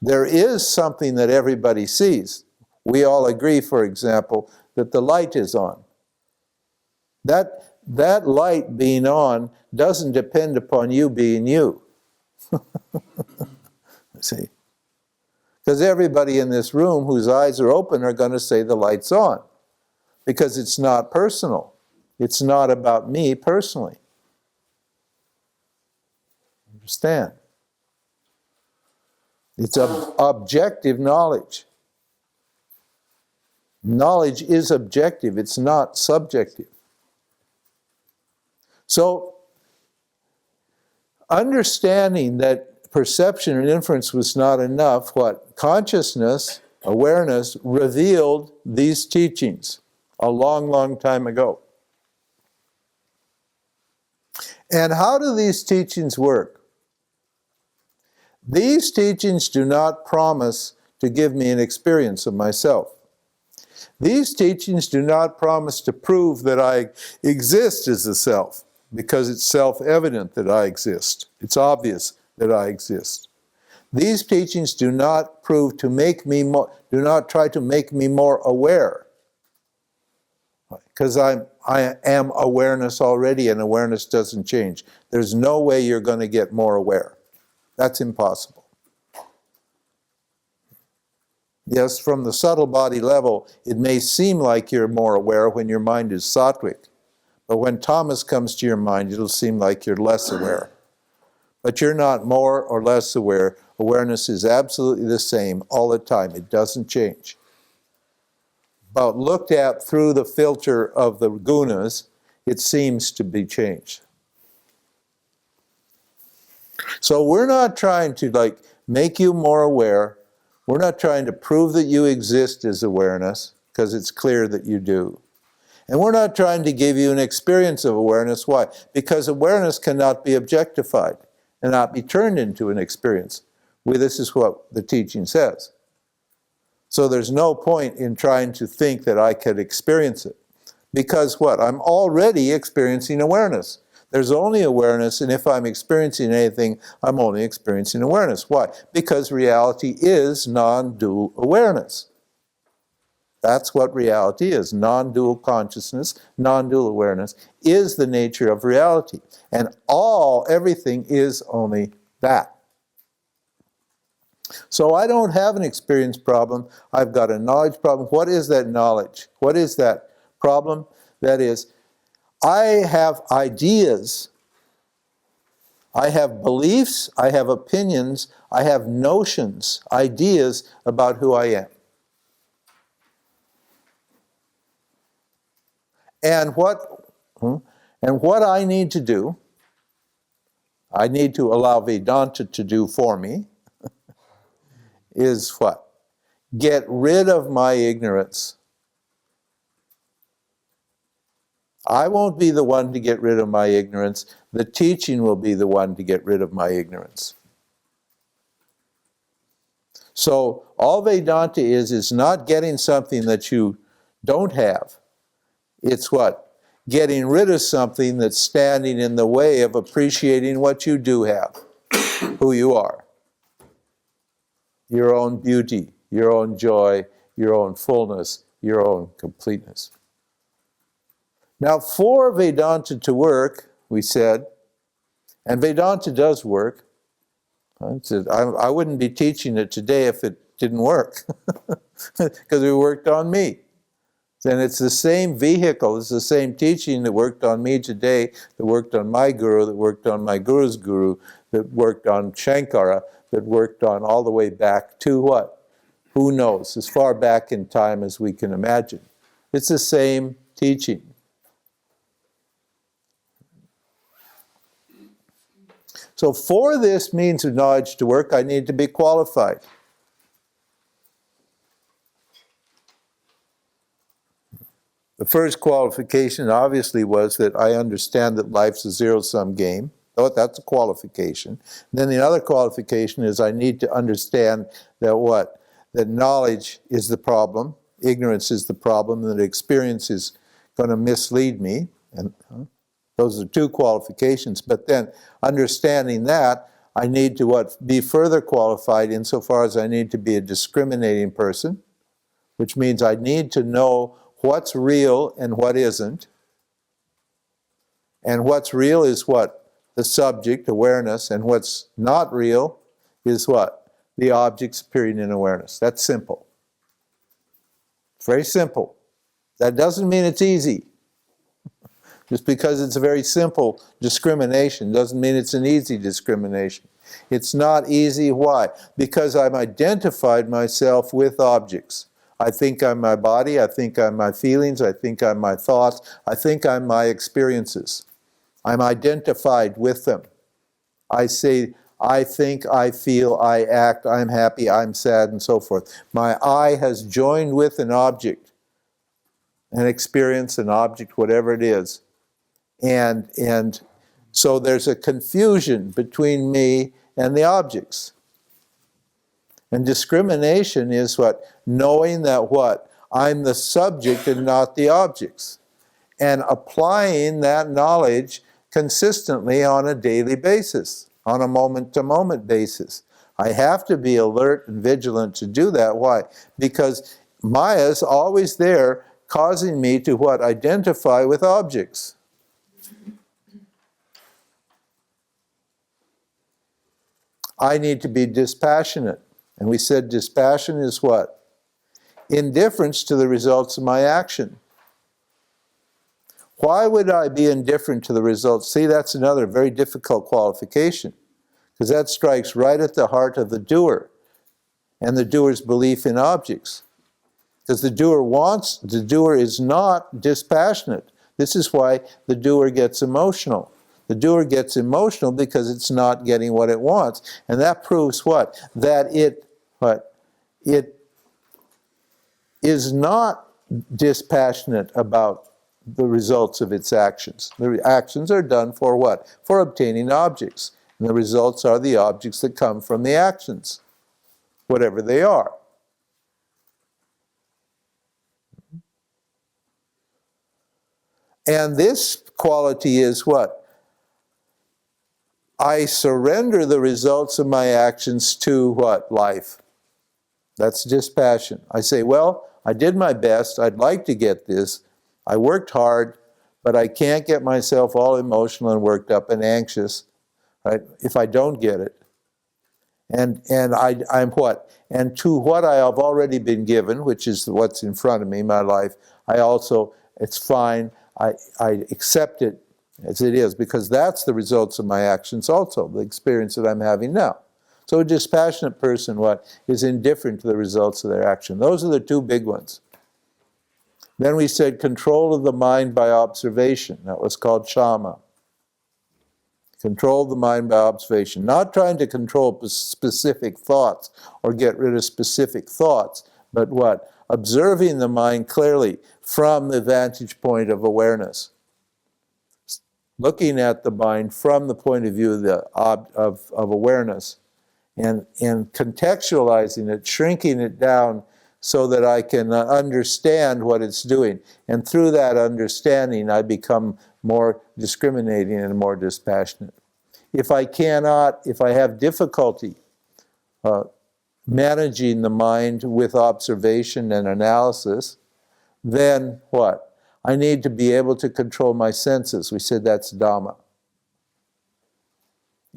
There is something that everybody sees. We all agree, for example, that the light is on. That light being on doesn't depend upon you being you. See? Because everybody in this room whose eyes are open are going to say the light's on. Because it's not personal. It's not about me personally. Understand? It's objective knowledge. Knowledge is objective. It's not subjective. So, understanding that perception and inference was not enough, what consciousness, awareness, revealed these teachings a long, long time ago. And how do these teachings work? These teachings do not promise to give me an experience of myself. These teachings do not promise to prove that I exist as a self, because it's self-evident that I exist. It's obvious that I exist. These teachings do not prove to make me more, do not try to make me more aware. Because I am awareness already, and awareness doesn't change. There's no way you're going to get more aware. That's impossible. Yes, from the subtle body level, it may seem like you're more aware when your mind is sattvic. But when tamas comes to your mind, it'll seem like you're less aware. But you're not more or less aware. Awareness is absolutely the same all the time. It doesn't change. But looked at through the filter of the gunas, it seems to be changed. So we're not trying to make you more aware. We're not trying to prove that you exist as awareness, because it's clear that you do. And we're not trying to give you an experience of awareness. Why? Because awareness cannot be objectified and not be turned into an experience. This is what the teaching says. So there's no point in trying to think that I could experience it. Because what? I'm already experiencing awareness. There's only awareness, and if I'm experiencing anything, I'm only experiencing awareness. Why? Because reality is non-dual awareness. That's what reality is. Non-dual consciousness, non-dual awareness is the nature of reality. And everything is only that. So I don't have an experience problem. I've got a knowledge problem. What is that knowledge? What is that problem? That is, I have ideas, I have beliefs, I have opinions, I have notions, ideas about who I am. And what I need to do, I need to allow Vedanta to do for me, is what? Get rid of my ignorance. I won't be the one to get rid of my ignorance. The teaching will be the one to get rid of my ignorance. So all Vedanta is not getting something that you don't have. It's what? Getting rid of something that's standing in the way of appreciating what you do have, who you are. Your own beauty, your own joy, your own fullness, your own completeness. Now, for Vedanta to work, we said, and Vedanta does work. I wouldn't be teaching it today if it didn't work. because it worked on me. Then it's the same vehicle, it's the same teaching that worked on me today, that worked on my guru, that worked on my guru's guru, that worked on Shankara, that worked on all the way back to what? Who knows? As far back in time as we can imagine. It's the same teaching. So for this means of knowledge to work, I need to be qualified. The first qualification obviously was that I understand that life's a zero-sum game. Oh, that's a qualification. Then the other qualification is I need to understand that what? That knowledge is the problem, ignorance is the problem, and that experience is going to mislead me. And those are two qualifications. But then understanding that, I need to what? Be further qualified insofar as I need to be a discriminating person, which means I need to know what's real and what isn't. And what's real is what? The subject, awareness, and what's not real is what? The objects appearing in awareness. That's simple. It's very simple. That doesn't mean it's easy. Just because it's a very simple discrimination doesn't mean it's an easy discrimination. It's not easy. Why? Because I've identified myself with objects. I think I'm my body, I think I'm my feelings, I think I'm my thoughts, I think I'm my experiences. I'm identified with them. I say, I think, I feel, I act, I'm happy, I'm sad, and so forth. My I has joined with an object, an experience, an object, whatever it is. And so there's a confusion between me and the objects. And discrimination is what? Knowing that what? I'm the subject and not the objects. And applying that knowledge consistently on a daily basis, on a moment-to-moment basis. I have to be alert and vigilant to do that. Why? Because Maya's always there causing me to what? Identify with objects. I need to be dispassionate. And we said dispassion is what? Indifference to the results of my action. Why would I be indifferent to the results? See, that's another very difficult qualification, because that strikes right at the heart of the doer and the doer's belief in objects. Because the doer is not dispassionate. This is why the doer gets emotional. The doer gets emotional because it's not getting what it wants. And that proves what? That it is not dispassionate about the results of its actions. The actions are done for what? For obtaining objects. And the results are the objects that come from the actions, whatever they are. And this quality is what? I surrender the results of my actions to what? Life. That's dispassion. I say, well, I did my best. I'd like to get this. I worked hard, but I can't get myself all emotional and worked up and anxious, right, if I don't get it. And I'm what? And to what I have already been given, which is what's in front of me, my life, I also, it's fine. I accept it as it is, because that's the results of my actions also, the experience that I'm having now. So a dispassionate person, what? Is indifferent to the results of their action. Those are the two big ones. Then we said control of the mind by observation. That was called Shama. Control the mind by observation. Not trying to control specific thoughts or get rid of specific thoughts, but what? Observing the mind clearly from the vantage point of awareness. Looking at the mind from the point of view of awareness and contextualizing it, shrinking it down so that I can understand what it's doing. And through that understanding, I become more discriminating and more dispassionate. If I have difficulty managing the mind with observation and analysis, then what? I need to be able to control my senses. We said that's Dhamma.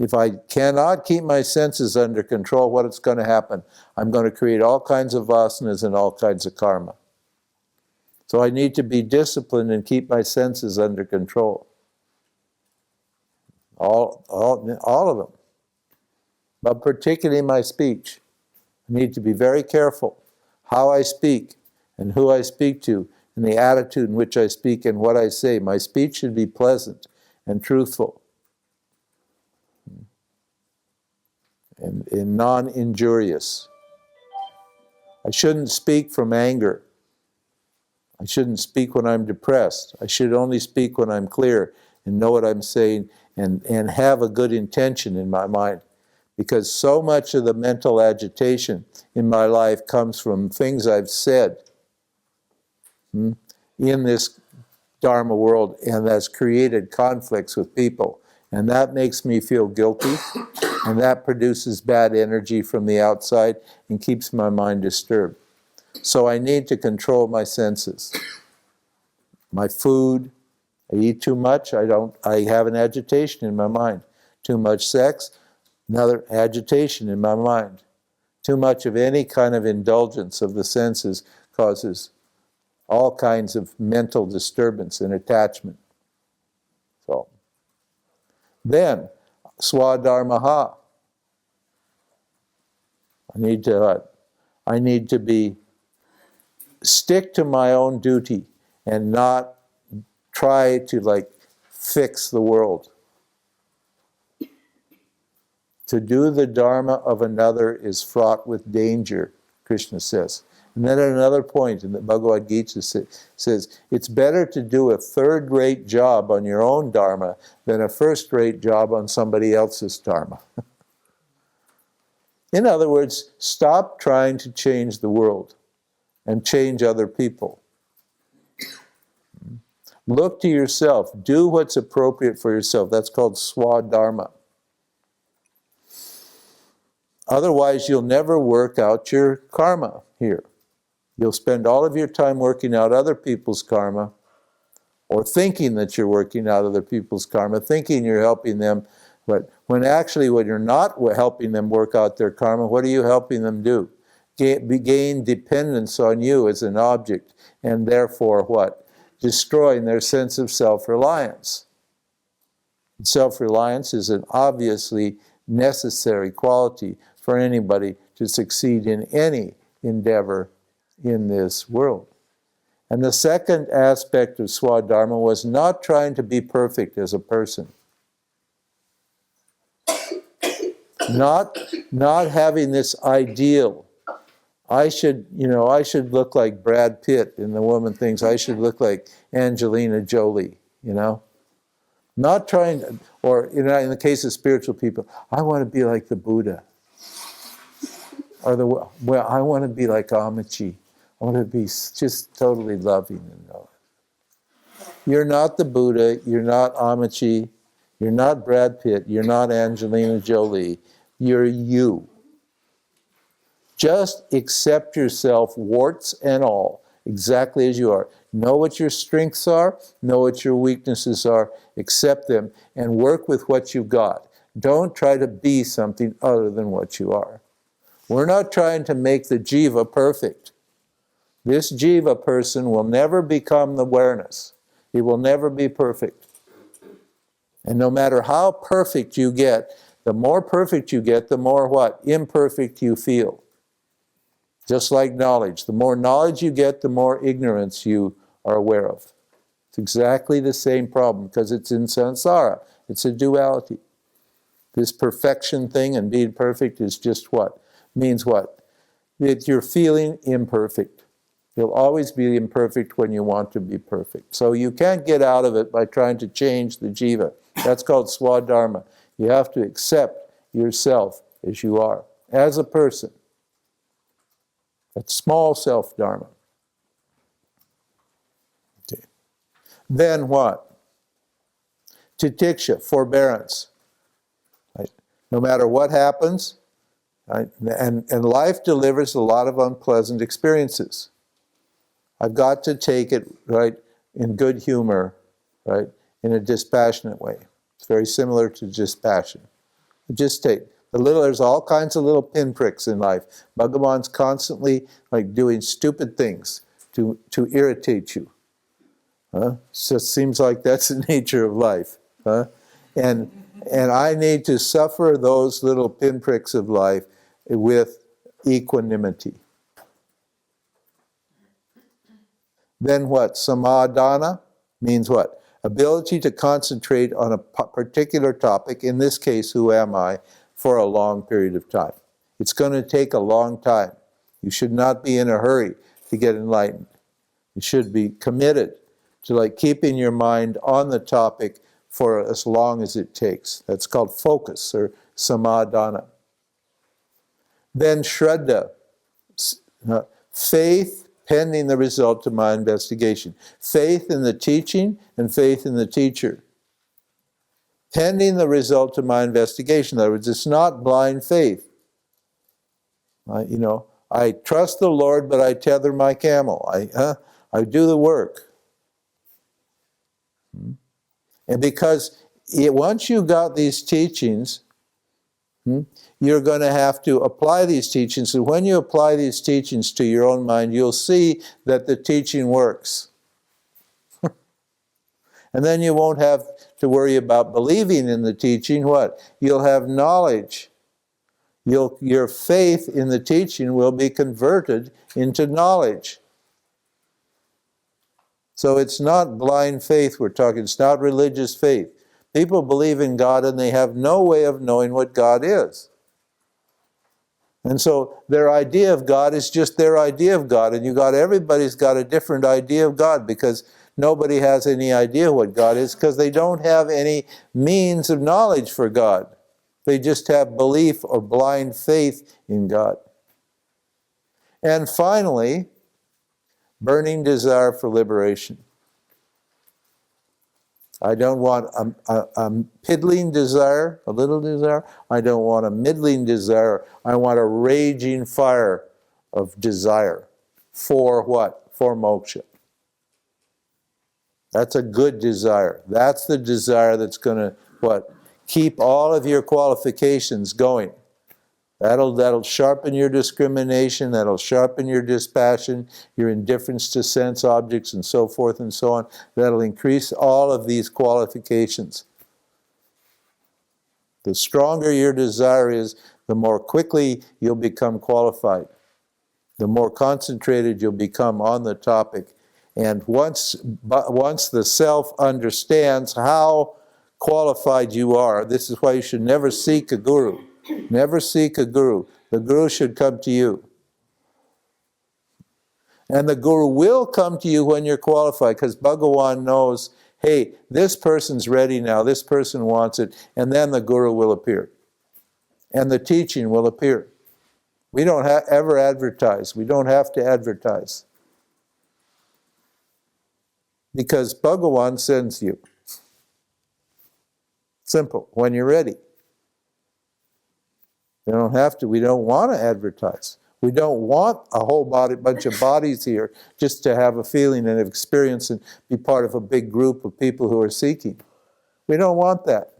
If I cannot keep my senses under control, what is going to happen? I'm going to create all kinds of vasanas and all kinds of karma. So I need to be disciplined and keep my senses under control. All of them. But particularly my speech. I need to be very careful how I speak and who I speak to and the attitude in which I speak and what I say. My speech should be pleasant and truthful and non-injurious. I shouldn't speak from anger. I shouldn't speak when I'm depressed. I should only speak when I'm clear and know what I'm saying and have a good intention in my mind. Because so much of the mental agitation in my life comes from things I've said in this Dharma world, and that's created conflicts with people. And that makes me feel guilty, and that produces bad energy from the outside and keeps my mind disturbed. So I need to control my senses. My food, I eat too much, I have an agitation in my mind. Too much sex, another agitation in my mind. Too much of any kind of indulgence of the senses causes all kinds of mental disturbance and attachment. So, then, swadharmaha. I need to stick to my own duty and not try to fix the world. To do the dharma of another is fraught with danger, Krishna says. And then at another point in the Bhagavad Gita says, it's better to do a third-rate job on your own dharma than a first-rate job on somebody else's dharma. In other words, stop trying to change the world and change other people. Look to yourself. Do what's appropriate for yourself. That's called swadharma. Otherwise, you'll never work out your karma here. You'll spend all of your time working out other people's karma, or thinking that you're working out other people's karma, thinking you're helping them, but when you're not helping them work out their karma, what are you helping them do? Gain dependence on you as an object, and therefore what? Destroying their sense of self-reliance. Self-reliance is an obviously necessary quality for anybody to succeed in any endeavor in this world. And the second aspect of swadharma was not trying to be perfect as a person. Not having this ideal. I should look like Brad Pitt, and the woman thinks I should look like Angelina Jolie, Not trying, or in the case of spiritual people, I want to be like the Buddha. Or I want to be like Amachi. I want to be just totally loving and knowing. You're not the Buddha, you're not Amachi, you're not Brad Pitt, you're not Angelina Jolie, you're you. Just accept yourself, warts and all, exactly as you are. Know what your strengths are, know what your weaknesses are, accept them, and work with what you've got. Don't try to be something other than what you are. We're not trying to make the jiva perfect. This jiva person will never become the awareness. He will never be perfect. And no matter how perfect you get, the more perfect you get, the more what? Imperfect you feel. Just like knowledge. The more knowledge you get, the more ignorance you are aware of. It's exactly the same problem because it's in samsara. It's a duality. This perfection thing and being perfect is just what? Means what? That you're feeling imperfect. You'll always be imperfect when you want to be perfect. So you can't get out of it by trying to change the jiva. That's called swadharma. You have to accept yourself as you are, as a person. That's small self-dharma. Okay. Then what? Titiksha, forbearance. Right? No matter what happens, right? And life delivers a lot of unpleasant experiences. I've got to take it, right, in good humor, right, in a dispassionate way. It's very similar to dispassion. Just take there's all kinds of little pinpricks in life. Bhagavan's constantly like doing stupid things to irritate you. So it seems like that's the nature of life. And I need to suffer those little pinpricks of life with equanimity. Then what? Samadhana means what? Ability to concentrate on a particular topic, in this case, who am I, for a long period of time. It's going to take a long time. You should not be in a hurry to get enlightened. You should be committed to like keeping your mind on the topic for as long as it takes. That's called focus or samadhana. Then shraddha, faith pending the result of my investigation. Faith in the teaching and faith in the teacher. Pending the result of my investigation. In other words, it's not blind faith. I trust the Lord, but I tether my camel. I do the work. And because once you got these teachings, you're going to have to apply these teachings. And when you apply these teachings to your own mind, you'll see that the teaching works. And then you won't have to worry about believing in the teaching. What? You'll have knowledge. Your faith in the teaching will be converted into knowledge. So it's not blind faith we're talking. It's not religious faith. People believe in God and they have no way of knowing what God is. And so their idea of God is just their idea of God. And everybody's got a different idea of God because nobody has any idea what God is because they don't have any means of knowledge for God. They just have belief or blind faith in God. And finally, burning desire for liberation. I don't want a piddling desire, a little desire. I don't want a middling desire. I want a raging fire of desire. For what? For moksha. That's a good desire. That's the desire that's going to, what? Keep all of your qualifications going. That'll sharpen your discrimination, that'll sharpen your dispassion, your indifference to sense objects, and so forth and so on. That'll increase all of these qualifications. The stronger your desire is, the more quickly you'll become qualified. The more concentrated you'll become on the topic. And once the self understands how qualified you are, this is why you should never seek a guru. Never seek a guru. The guru should come to you. And the guru will come to you when you're qualified, because Bhagavan knows, hey, this person's ready now, this person wants it, and then the guru will appear. And the teaching will appear. We don't ever advertise. We don't have to advertise. Because Bhagavan sends you. Simple. When you're ready. We don't have to. We don't want to advertise. We don't want a whole bunch of bodies here just to have a feeling and an experience and be part of a big group of people who are seeking. We don't want that.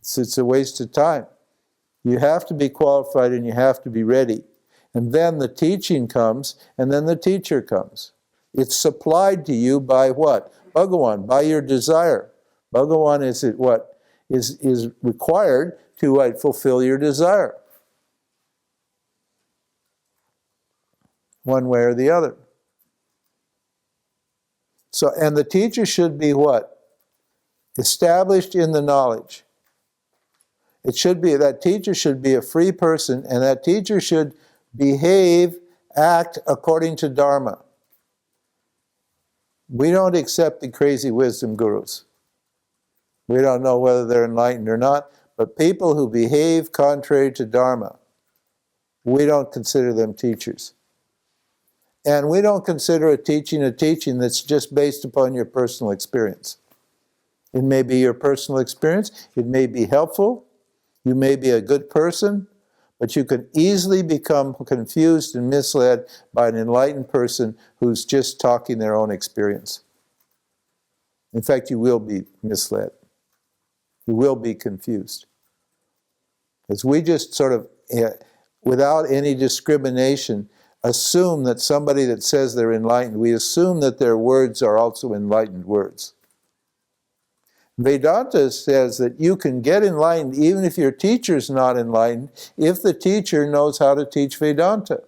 It's a waste of time. You have to be qualified and you have to be ready. And then the teaching comes, and then the teacher comes. It's supplied to you by what? Bhagavan, by your desire. Bhagavan is required to fulfill your desire. One way or the other. So, and the teacher should be what? Established in the knowledge. It should be, that teacher should be a free person, and that teacher should behave, act according to Dharma. We don't accept the crazy wisdom gurus. We don't know whether they're enlightened or not, but people who behave contrary to Dharma, we don't consider them teachers. And we don't consider a teaching that's just based upon your personal experience. It may be your personal experience, it may be helpful, you may be a good person, but you can easily become confused and misled by an enlightened person who's just talking their own experience. In fact, you will be misled. You will be confused. Because we just sort of, without any discrimination, assume that somebody that says they're enlightened, we assume that their words are also enlightened words. Vedanta says that you can get enlightened even if your teacher's not enlightened, if the teacher knows how to teach Vedanta.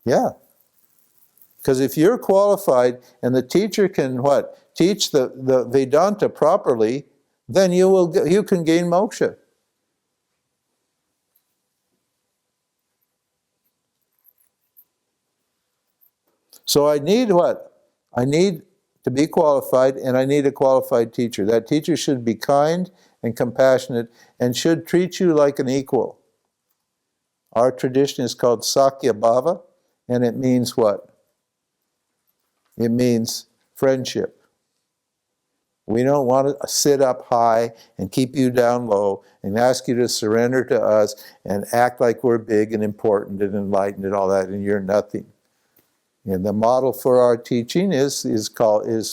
Yeah. Because if you're qualified and the teacher can what? Teach the Vedanta properly, then you can gain moksha. So I need what? I need to be qualified, and I need a qualified teacher. That teacher should be kind and compassionate and should treat you like an equal. Our tradition is called Sakya Bhava, and it means what? It means friendship. We don't want to sit up high and keep you down low and ask you to surrender to us and act like we're big and important and enlightened and all that, and you're nothing. And the model for our teaching is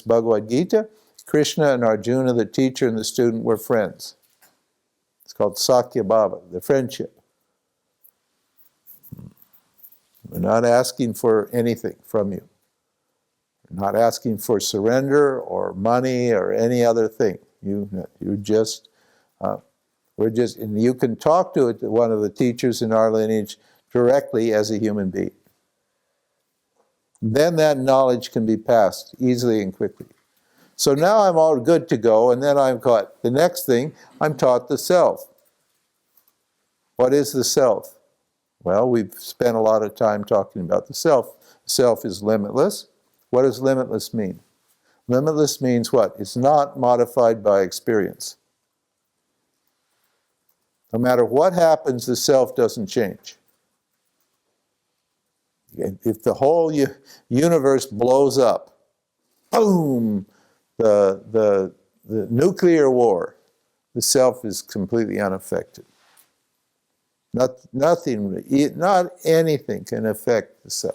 Bhagavad Gita. Krishna and Arjuna, the teacher and the student, were friends. It's called Sakya Bhava, the friendship. We're not asking for anything from you. We're not asking for surrender or money or any other thing. And you can talk to one of the teachers in our lineage directly as a human being. Then that knowledge can be passed easily and quickly. So now I'm all good to go, and then I'm taught the next thing, I'm taught the self. What is the self? Well, we've spent a lot of time talking about the self. The self is limitless. What does limitless mean? Limitless means what? It's not modified by experience. No matter what happens, the self doesn't change. If the whole universe blows up, boom, the nuclear war, the self is completely unaffected. Not anything can affect the self.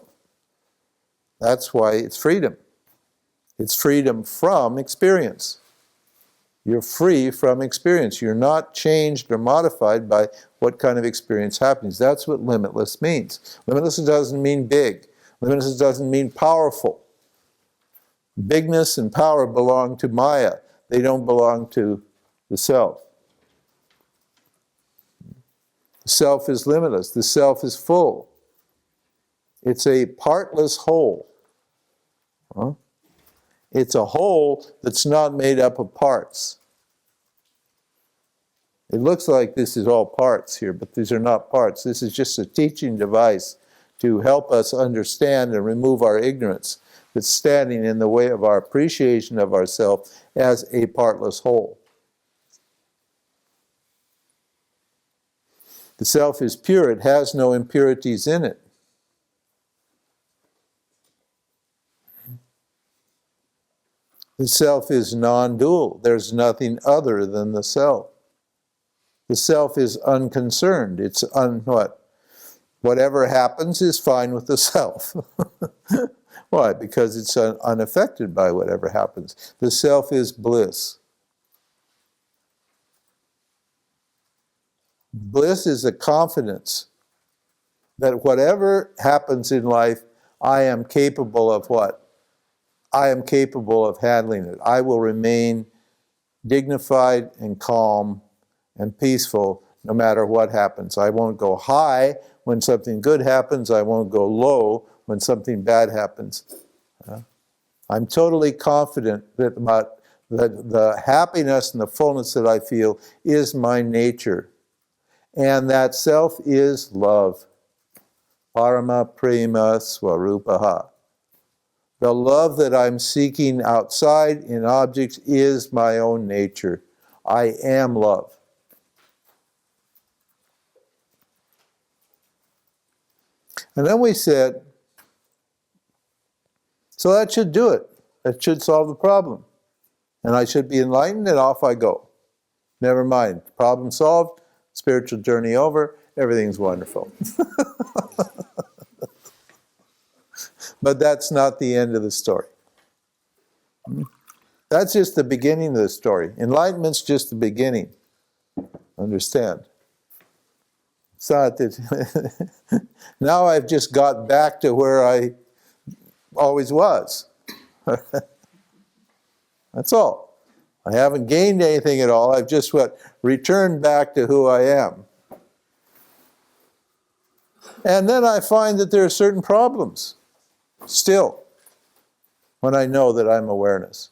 That's why it's freedom. It's freedom from experience. You're free from experience. You're not changed or modified by what kind of experience happens. That's what limitless means. Limitless doesn't mean big. Limitless doesn't mean powerful. Bigness and power belong to Maya. They don't belong to the self. The self is limitless. The self is full. It's a partless whole. Huh? It's a whole that's not made up of parts. It looks like this is all parts here, but these are not parts. This is just a teaching device to help us understand and remove our ignorance that's standing in the way of our appreciation of ourselves as a partless whole. The self is pure. It has no impurities in it. The self is non-dual. There's nothing other than the self. The self is unconcerned. It's what? Whatever happens is fine with the self. Why? Because it's unaffected by whatever happens. The self is bliss. Bliss is a confidence that whatever happens in life, I am capable of what? I am capable of handling it. I will remain dignified and calm and peaceful no matter what happens. I won't go high when something good happens. I won't go low when something bad happens. I'm totally confident that the happiness and the fullness that I feel is my nature. And that self is love. Parama prema swarupaha. The love that I'm seeking outside in objects is my own nature. I am love. And then we said, so that should do it. That should solve the problem. And I should be enlightened, and off I go. Never mind. Problem solved, spiritual journey over, everything's wonderful. But that's not the end of the story. That's just the beginning of the story. Enlightenment's just the beginning. Understand? It's not that now I've just got back to where I always was. That's all. I haven't gained anything at all. I've just returned back to who I am. And then I find that there are certain problems still when I know that I'm awareness.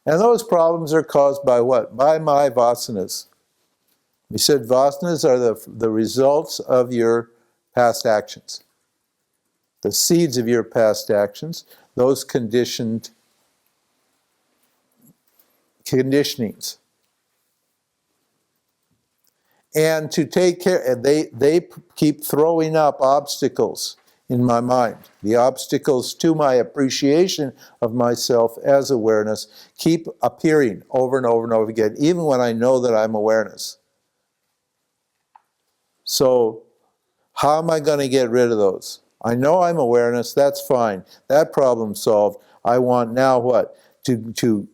And those problems are caused by what? By my vasanas. We said vasanas are the results of your past actions. The seeds of your past actions, those conditionings. And to take care, they keep throwing up obstacles in my mind. The obstacles to my appreciation of myself as awareness keep appearing over and over and over again, even when I know that I'm awareness. So, how am I going to get rid of those? I know I'm awareness, that's fine. That problem solved. I want now what? To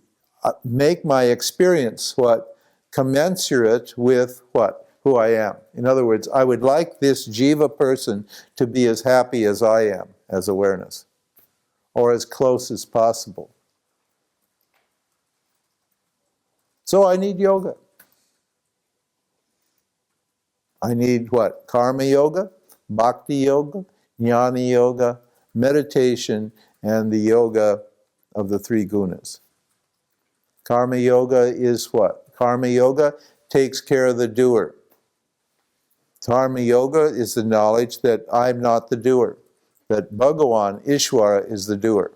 make my experience what? Commensurate with what? Who I am. In other words, I would like this jiva person to be as happy as I am as awareness, or as close as possible. So I need yoga. I need what? Karma yoga, bhakti yoga, jnana yoga, meditation, and the yoga of the three gunas. Karma yoga is what? Karma yoga takes care of the doer. Karma yoga is the knowledge that I'm not the doer, that Bhagawan, Ishvara, is the doer.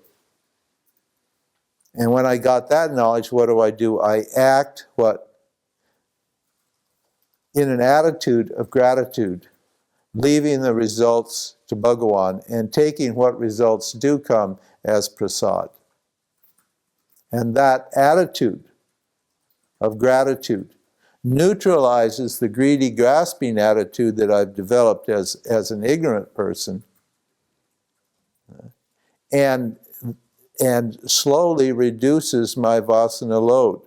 And when I got that knowledge, what do? I act what? In an attitude of gratitude, leaving the results to Bhagawan and taking what results do come as prasad. And that attitude of gratitude neutralizes the greedy, grasping attitude that I've developed as an ignorant person, and slowly reduces my vasana load,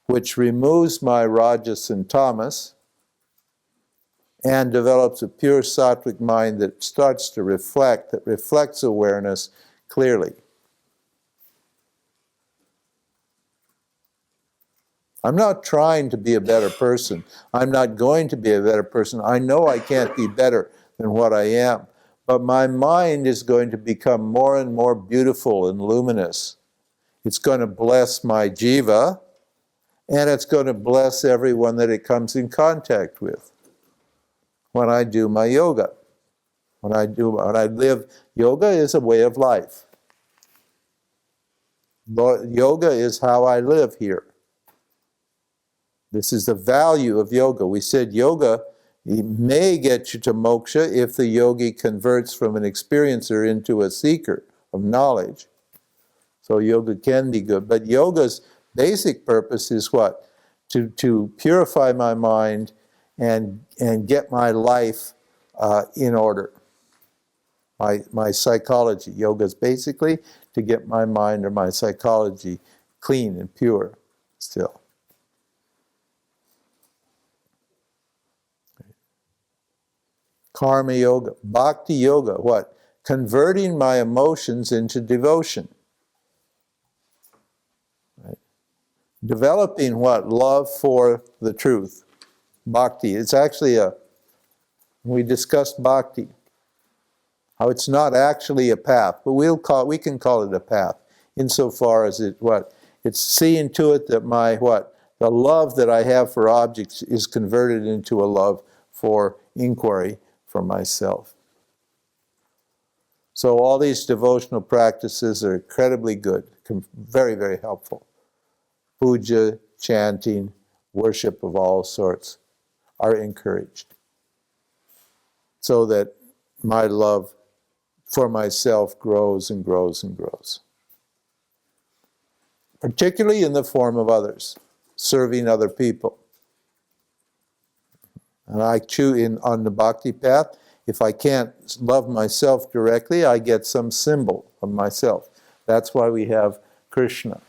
which removes my rajas and tamas, and develops a pure sattvic mind that starts to reflect, that reflects awareness clearly. I'm not trying to be a better person. I'm not going to be a better person. I know I can't be better than what I am. But my mind is going to become more and more beautiful and luminous. It's going to bless my jiva, and it's going to bless everyone that it comes in contact with. When I do my yoga, when I live, yoga is a way of life. Yoga is how I live here. This is the value of yoga. We said yoga may get you to moksha if the yogi converts from an experiencer into a seeker of knowledge. So yoga can be good. But yoga's basic purpose is what? To purify my mind and get my life in order. My psychology. Yoga is basically to get my mind or my psychology clean and pure still. Karma yoga. Bhakti yoga, what? Converting my emotions into devotion. Right? Developing what? Love for the truth. Bhakti. It's actually we discussed bhakti. How it's not actually a path, but we can call it a path, insofar as it's seeing to it that the love that I have for objects is converted into a love for inquiry for myself. So all these devotional practices are incredibly good, very, very helpful. Puja, chanting, worship of all sorts are encouraged, so that my love for myself grows and grows and grows. Particularly in the form of others, serving other people. And I choose on the bhakti path, if I can't love myself directly, I get some symbol of myself. That's why we have Krishna.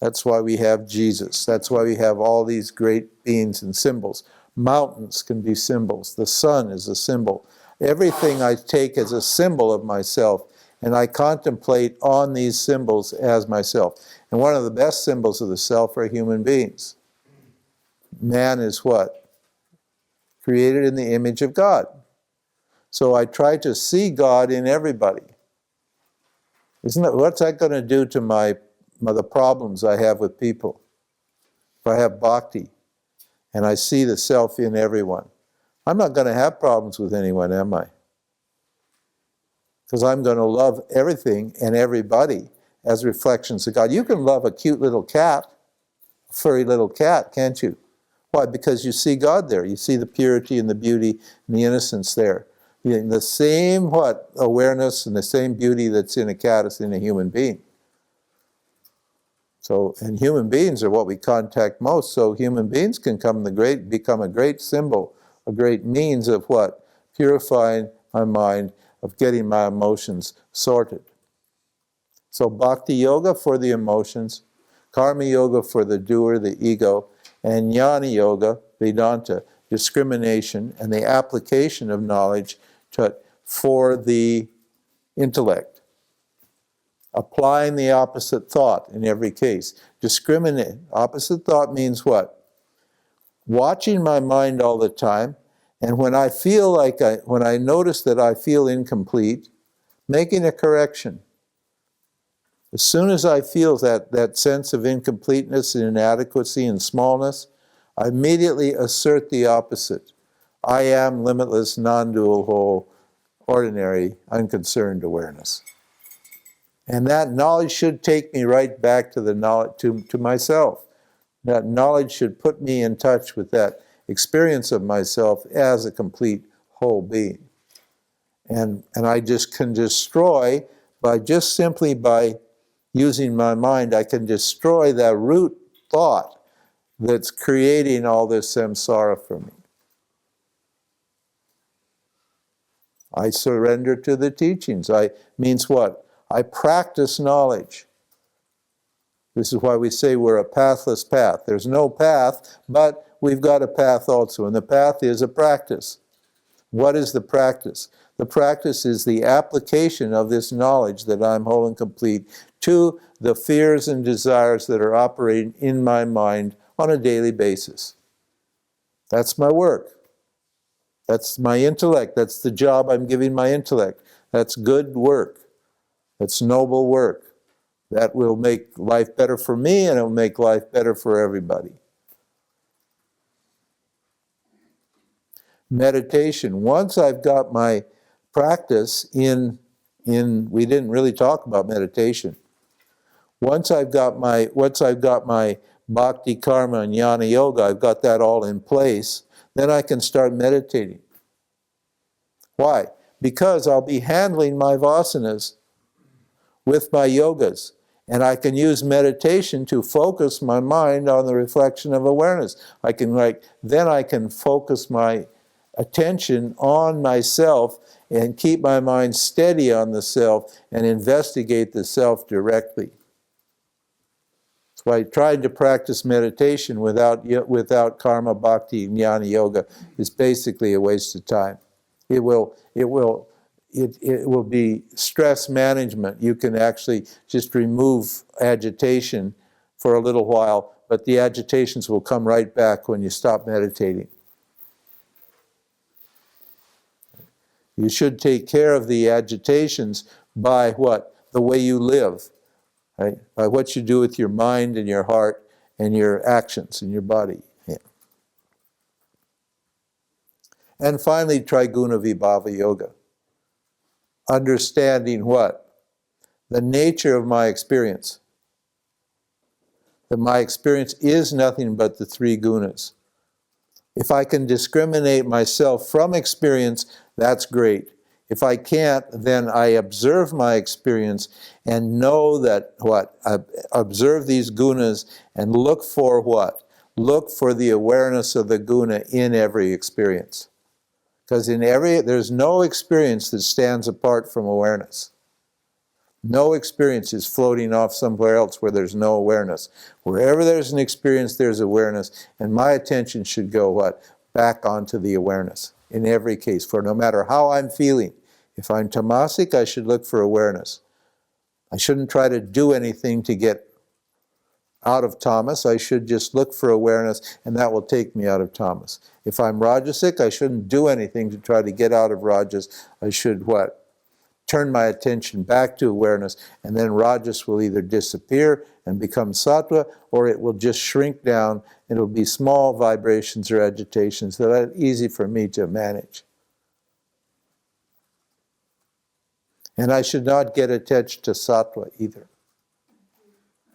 That's why we have Jesus. That's why we have all these great beings and symbols. Mountains can be symbols. The sun is a symbol. Everything I take as a symbol of myself, and I contemplate on these symbols as myself. And one of the best symbols of the self are human beings. Man is what? Created in the image of God. So I try to see God in everybody. What's that going to do to the problems I have with people? If I have bhakti and I see the self in everyone, I'm not going to have problems with anyone, am I? Because I'm going to love everything and everybody as reflections of God. You can love a cute little cat, a furry little cat, can't you? Why? Because you see God there. You see the purity and the beauty and the innocence there. The same awareness and the same beauty that's in a cat is in a human being. So, and human beings are what we contact most. So human beings can become a great symbol, a great means of what? Purifying my mind, of getting my emotions sorted. So bhakti yoga for the emotions, karma yoga for the doer, the ego, and jnana yoga, Vedanta, discrimination and the application of knowledge for the intellect. Applying the opposite thought in every case. Discriminate. Opposite thought means what? Watching my mind all the time, and when I notice that I feel incomplete, making a correction. As soon as I feel that sense of incompleteness and inadequacy and smallness, I immediately assert the opposite. I am limitless, non-dual, whole, ordinary, unconcerned awareness. And that knowledge should take me right back to the knowledge, to myself. That knowledge should put me in touch with that experience of myself as a complete whole being. And I just can destroy, simply by using my mind, I can destroy that root thought that's creating all this samsara for me. I surrender to the teachings. Means what? I practice knowledge. This is why we say we're a pathless path. There's no path, but we've got a path also, and the path is a practice. What is the practice? The practice is the application of this knowledge that I'm whole and complete to the fears and desires that are operating in my mind on a daily basis. That's my work. That's my intellect. That's the job I'm giving my intellect. That's good work. That's noble work. That will make life better for me, and it will make life better for everybody. Meditation. Once I've got my practice in we didn't really talk about meditation. Once I've got my bhakti, karma, and jnana yoga, I've got that all in place, then I can start meditating. Why? Because I'll be handling my vasanas with my yogas, and I can use meditation to focus my mind on the reflection of awareness. Then I can focus my attention on myself and keep my mind steady on the self and investigate the self directly. So I tried to practice meditation without karma, bhakti, and jnana yoga is basically a waste of time. It will be stress management. You can actually just remove agitation for a little while, but the agitations will come right back when you stop meditating. You should take care of the agitations by what? The way you live, right? By what you do with your mind and your heart and your actions and your body. Yeah. And finally, Triguna Vibhava Yoga. Understanding what? The nature of my experience. That my experience is nothing but the three gunas. If I can discriminate myself from experience, that's great. If I can't, then I observe my experience and know that I observe these gunas and look for what? Look for the awareness of the guna in every experience. Because there's no experience that stands apart from awareness. No experience is floating off somewhere else where there's no awareness. Wherever there's an experience, there's awareness. And my attention should go what? Back onto the awareness in every case. For no matter how I'm feeling, if I'm tamasic, I should look for awareness. I shouldn't try to do anything to get out of tamas. I should just look for awareness, and that will take me out of tamas. If I'm rajasic, I shouldn't do anything to try to get out of rajas. I should what? Turn my attention back to awareness, and then rajas will either disappear and become sattva, or it will just shrink down, and it'll be small vibrations or agitations that are easy for me to manage. And I should not get attached to sattva either.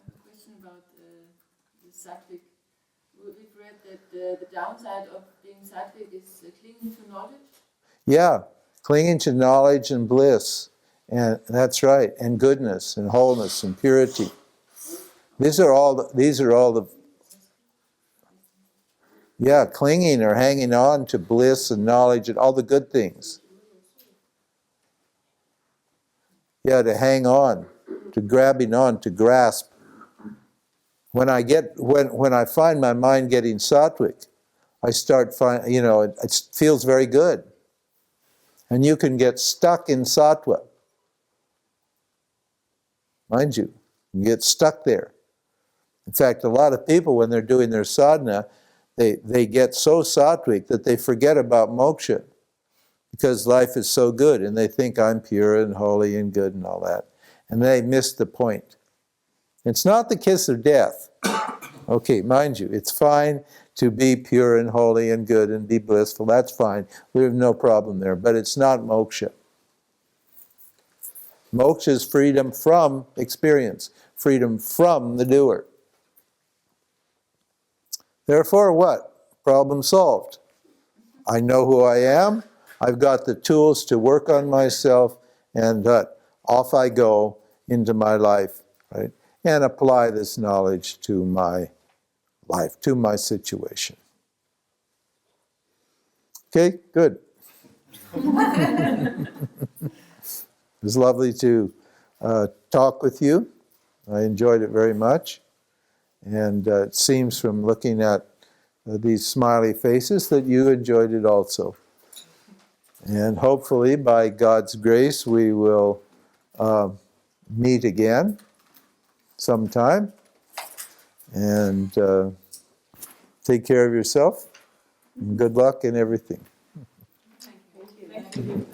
A question about the sattvic. We've read that the downside of being sattvic is clinging to knowledge.
Yeah, clinging to knowledge and bliss, and that's right, and goodness and wholeness and purity. These are all the yeah, clinging or hanging on to bliss and knowledge and all the good things. Yeah, to hang on, to grabbing on, to grasp. When I find my mind getting sattvic, I start it feels very good. And you can get stuck in sattva. Mind you get stuck there. In fact, a lot of people, when they're doing their sadhana, they get so sattvic that they forget about moksha because life is so good, and they think I'm pure and holy and good and all that. And they miss the point. It's not the kiss of death. Okay, mind you, it's fine to be pure and holy and good and be blissful. That's fine. We have no problem there. But it's not moksha. Moksha is freedom from experience, freedom from the doer. Therefore, what? Problem solved. I know who I am. I've got the tools to work on myself, and off I go into my life, right? And apply this knowledge to my life, to my situation. Okay, good. It was lovely to talk with you. I enjoyed it very much. And it seems from looking at these smiley faces that you enjoyed it also. And hopefully, by God's grace, we will meet again sometime. And take care of yourself. And good luck in everything.
Thank you.